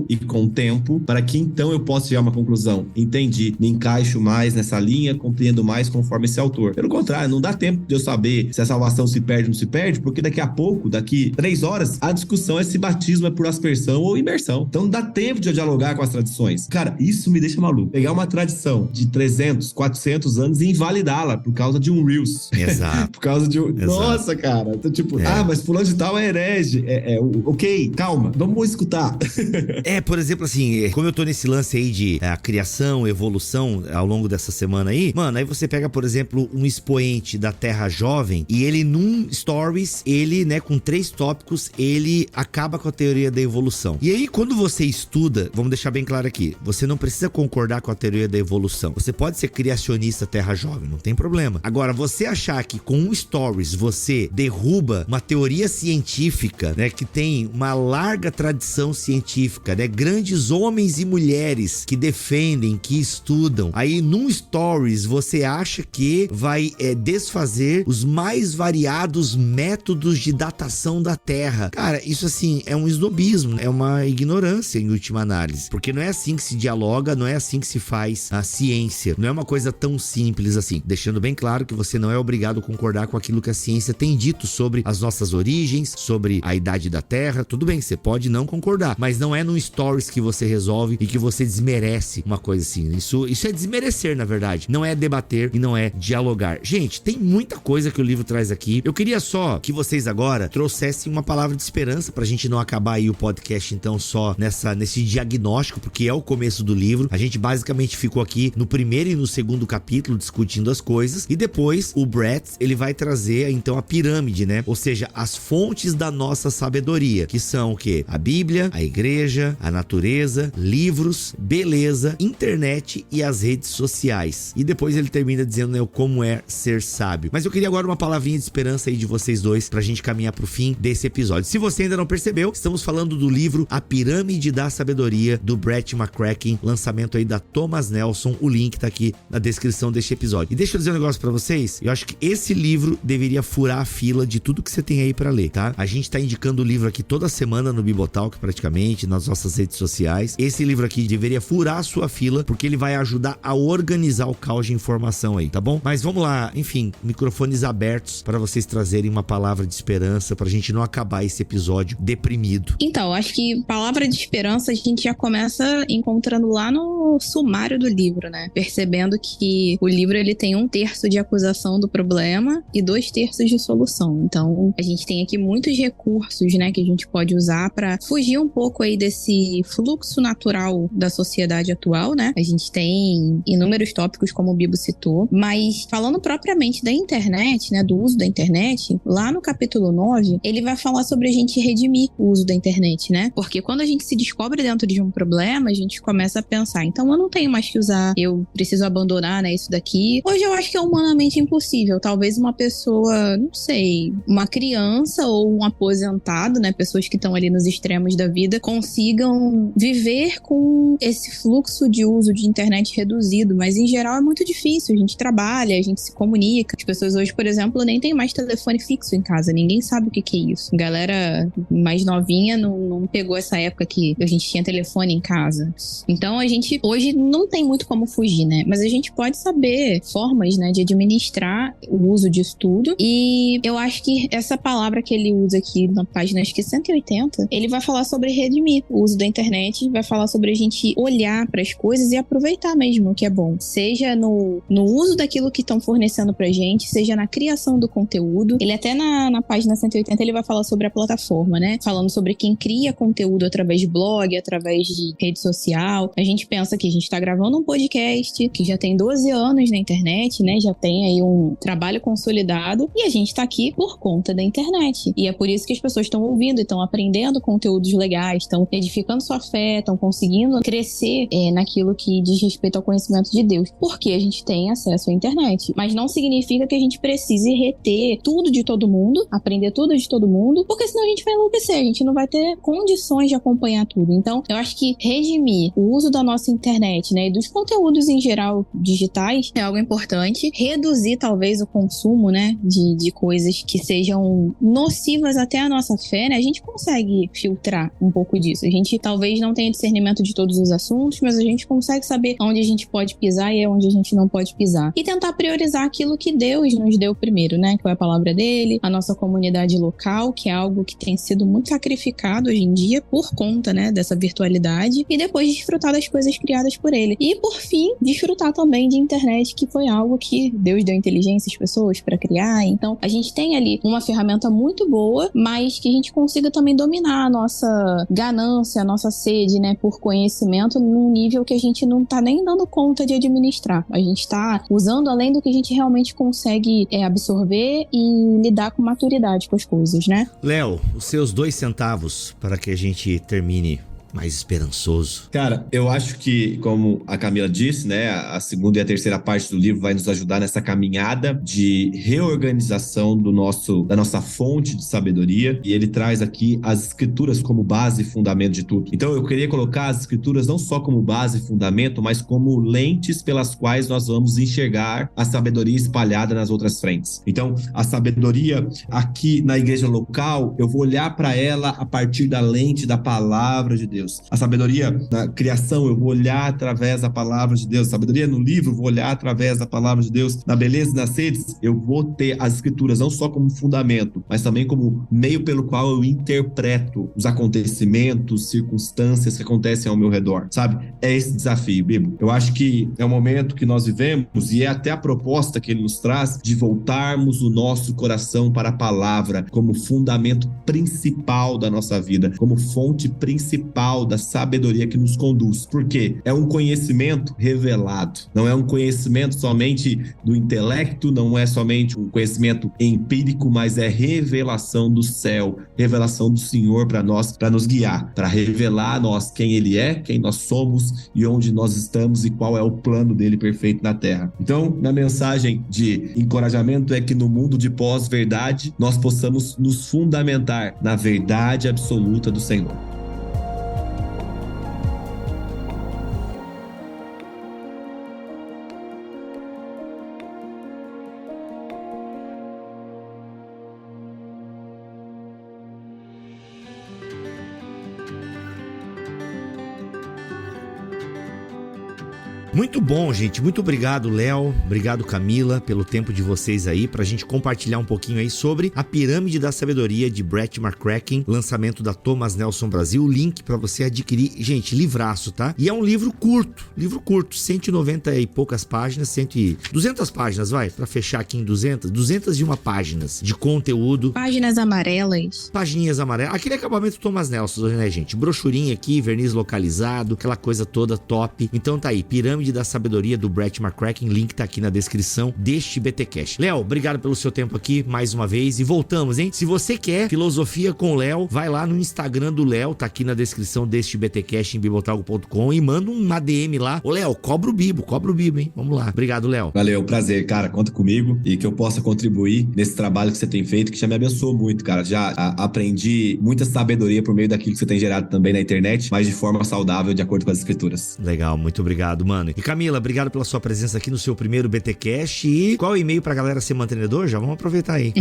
e com o tempo, para que então eu possa chegar a uma conclusão. Entendi, me encaixo mais nessa linha, compreendo mais conforme esse autor. Pelo contrário, não dá tempo de eu saber se a salvação se perde ou não se perde, porque daqui a pouco, daqui 3 horas, a discussão é se batismo é por aspersão ou imersão. Então não dá tempo de eu dialogar com as tradições. Cara, isso me deixa maluco. Pegar uma tradição de 300, 400 anos e invalidá-la por causa de um Reels. Exato. Por causa de um... Exato. Nossa, cara. Então, tipo, mas fulano de tal é herege. Ok, calma, vamos escutar. Por exemplo, assim, como eu tô nesse lance aí de criação, evolução ao longo dessa semana aí, mano, aí você pega, por exemplo, um expoente da Terra Jovem e ele num stories, ele, né, com 3 tópicos, ele acaba com a teoria da evolução. E aí, quando você estuda, vamos deixar bem claro aqui, você não precisa concordar com a teoria da evolução. Você pode ser criacionista Terra Jovem, não tem problema. Agora, você achar que com um stories você derruba uma teoria científica, né, que tem uma larga tradição científica, né, grandes homens e mulheres mulheres que defendem, que estudam. Aí num stories você acha que vai desfazer os mais variados métodos de datação da Terra. Cara, isso assim é um snobismo, é uma ignorância em última análise, porque não é assim que se dialoga, não é assim que se faz a ciência, não é uma coisa tão simples assim. Deixando bem claro que você não é obrigado a concordar com aquilo que a ciência tem dito sobre as nossas origens, sobre a idade da Terra. Tudo bem, você pode não concordar, mas não é no stories que você resolve e que você desmerece uma coisa assim. Isso é desmerecer, na verdade. Não é debater e não é dialogar. Gente, tem muita coisa que o livro traz aqui. Eu queria só que vocês agora trouxessem uma palavra de esperança pra gente não acabar aí o podcast então só nesse diagnóstico, porque é o começo do livro. A gente basicamente ficou aqui no primeiro e no segundo capítulo discutindo as coisas, e depois o Brett, ele vai trazer então a pirâmide, né? Ou seja, as fontes da nossa sabedoria, que são o quê? A Bíblia, a igreja, a natureza, livros, beleza, internet e as redes sociais. E depois ele termina dizendo, né, como é ser sábio. Mas eu queria agora uma palavrinha de esperança aí de vocês dois pra gente caminhar pro fim desse episódio. Se você ainda não percebeu, estamos falando do livro A Pirâmide da Sabedoria, do Brett McCracken, lançamento aí da Thomas Nelson. O link tá aqui na descrição deste episódio. E deixa eu dizer um negócio pra vocês, eu acho que esse livro deveria furar a fila de tudo que você tem aí pra ler, tá? A gente tá indicando o livro aqui toda semana no Bibotalk, praticamente, nas nossas redes sociais. Esse livro aqui deveria furar a sua fila, porque ele vai ajudar a organizar o caos de informação aí, tá bom? Mas vamos lá, enfim, microfones abertos para vocês trazerem uma palavra de esperança pra gente não acabar esse episódio deprimido. Então, acho que palavra de esperança a gente já começa encontrando lá no sumário do livro, né? Percebendo que o livro ele tem 1/3 de acusação do problema e 2/3 de solução. Então, a gente tem aqui muitos recursos, né, que a gente pode usar para fugir um pouco aí desse fluxo natural da sociedade atual, né? A gente tem inúmeros tópicos, como o Bibo citou, mas falando propriamente da internet, né, do uso da internet, lá no capítulo 9, ele vai falar sobre a gente redimir o uso da internet, né? Porque quando a gente se descobre dentro de um problema, a gente começa a pensar, então eu não tenho mais que usar, eu preciso abandonar, né, isso daqui. Hoje eu acho que é humanamente impossível. Talvez uma pessoa, não sei, uma criança ou um aposentado, né, pessoas que estão ali nos extremos da vida, consigam viver com esse fluxo de uso de internet reduzido, mas em geral é muito difícil. A gente trabalha, a gente se comunica. As pessoas hoje, por exemplo, nem tem mais telefone fixo em casa, ninguém sabe o que é isso. Galera mais novinha não pegou essa época que a gente tinha telefone em casa. Então a gente hoje não tem muito como fugir, né? Mas a gente pode saber formas, né, de administrar o uso disso tudo. E eu acho que essa palavra que ele usa aqui na página, acho que 180, ele vai falar sobre redimir o uso da internet, vai falar sobre a gente olhar para as coisas e aproveitar mesmo o que é bom. Seja no uso daquilo que estão fornecendo pra gente, seja na criação do conteúdo. Ele até na página 180 ele vai falar sobre a plataforma, né? Falando sobre quem cria conteúdo através de blog, através de rede social. A gente pensa que a gente tá gravando um podcast que já tem 12 anos na internet, né? Já tem aí um trabalho consolidado e a gente tá aqui por conta da internet. E é por isso que as pessoas estão ouvindo e estão aprendendo conteúdos legais, estão edificando sua fé, estão conseguindo crescer naquilo que diz respeito ao conhecimento de Deus. Porque a gente tem acesso à internet. Mas não significa que a gente precise reter tudo de todo mundo, aprender tudo de todo mundo, porque senão a gente vai enlouquecer, a gente não vai ter condições de acompanhar tudo. Então, eu acho que redimir o uso da nossa internet, né, e dos conteúdos em geral digitais é algo importante. Reduzir, talvez, o consumo, né, de coisas que sejam nocivas até a nossa fé, né, a gente consegue filtrar um pouco disso. A gente talvez não tenha discernimento de todos os assuntos, mas a gente consegue saber onde a gente pode pisar e onde a gente não pode pisar. E tentar priorizar aquilo que Deus nos deu primeiro, né, que foi a palavra dele, a nossa comunidade local, que é algo que tem sido muito sacrificado hoje em dia por conta, né, dessa virtualidade, e depois desfrutar das coisas criadas por ele. E, por fim, desfrutar também de internet, que foi algo que Deus deu inteligência às pessoas para criar. Então, a gente tem ali uma ferramenta muito boa, mas que a gente consiga também dominar a nossa ganância, a nossa sede, né, por conhecimento num nível que a gente não tá nem dando conta de administrar. A gente tá usando além do que a gente realmente consegue absorver e lidar com maturidade com as coisas, né? Léo, os seus 2 centavos para que a gente termine mais esperançoso? Cara, eu acho que, como a Camila disse, né, a segunda e a terceira parte do livro vai nos ajudar nessa caminhada de reorganização da nossa fonte de sabedoria, e ele traz aqui as escrituras como base e fundamento de tudo. Então eu queria colocar as escrituras não só como base e fundamento, mas como lentes pelas quais nós vamos enxergar a sabedoria espalhada nas outras frentes. Então, a sabedoria aqui na igreja local, eu vou olhar para ela a partir da lente da palavra de Deus. A sabedoria na criação, eu vou olhar através da palavra de Deus. A sabedoria no livro, eu vou olhar através da palavra de Deus. Na beleza e nas redes, eu vou ter as escrituras não só como fundamento, mas também como meio pelo qual eu interpreto os acontecimentos, circunstâncias que acontecem ao meu redor, sabe? É esse desafio, Bíblia. Eu acho que é o momento que nós vivemos e é até a proposta que ele nos traz de voltarmos o nosso coração para a palavra como fundamento principal da nossa vida, como fonte principal da sabedoria que nos conduz. Por quê? É um conhecimento revelado. Não é um conhecimento somente do intelecto, não é somente um conhecimento empírico, mas é revelação do céu, revelação do Senhor para nós, para nos guiar, para revelar a nós quem Ele é, quem nós somos e onde nós estamos e qual é o plano dele perfeito na Terra. Então, minha mensagem de encorajamento é que no mundo de pós-verdade, nós possamos nos fundamentar na verdade absoluta do Senhor. Muito bom, gente. Muito obrigado, Léo. Obrigado, Camila, pelo tempo de vocês aí, pra gente compartilhar um pouquinho aí sobre a Pirâmide da Sabedoria de Brett McCracken, lançamento da Thomas Nelson Brasil. O link pra você adquirir. Gente, livraço, tá? E é um livro curto, 190 e poucas páginas, 200 páginas, vai, pra fechar aqui em 201 páginas de conteúdo. Páginas amarelas. Pagininhas amarelas. Aquele acabamento Thomas Nelson, né, gente? Brochurinha aqui, verniz localizado, aquela coisa toda top. Então tá aí, Pirâmide da Sabedoria do Brett McCracken, link tá aqui na descrição deste BTcast. Léo, obrigado pelo seu tempo aqui mais uma vez e voltamos, hein? Se você quer filosofia com o Léo, vai lá no Instagram do Léo, tá aqui na descrição deste BTcast em bibotalgo.com e manda uma DM lá. Ô Léo, cobra o bibo, hein? Vamos lá. Obrigado, Léo. Valeu, prazer, cara, conta comigo e que eu possa contribuir nesse trabalho que você tem feito, que já me abençoou muito, cara. Já aprendi muita sabedoria por meio daquilo que você tem gerado também na internet, mas de forma saudável, de acordo com as escrituras. Legal, muito obrigado, mano. E Camila, obrigado pela sua presença aqui no seu primeiro BTcast. E qual é o e-mail pra galera ser mantenedor? Já vamos aproveitar aí.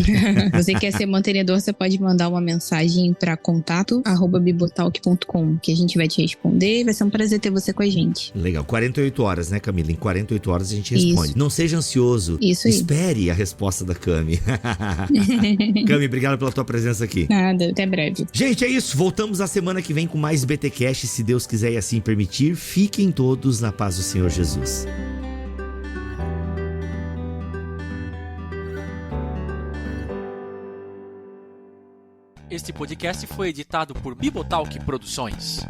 Você quer ser mantenedor, você pode mandar uma mensagem pra contato@bibotalk.com, que a gente vai te responder. Vai ser um prazer ter você com a gente. Legal, 48 horas, né, Camila? Em 48 horas a gente responde. Isso. Não seja ansioso. Isso aí. Espere a resposta da Cami. Cami, obrigado pela tua presença aqui. Nada, até breve. Gente, é isso. Voltamos na semana que vem com mais BTcast, se Deus quiser e assim permitir. Fiquem todos na paz do Senhor Jesus. Este podcast foi editado por Bibotalk Produções.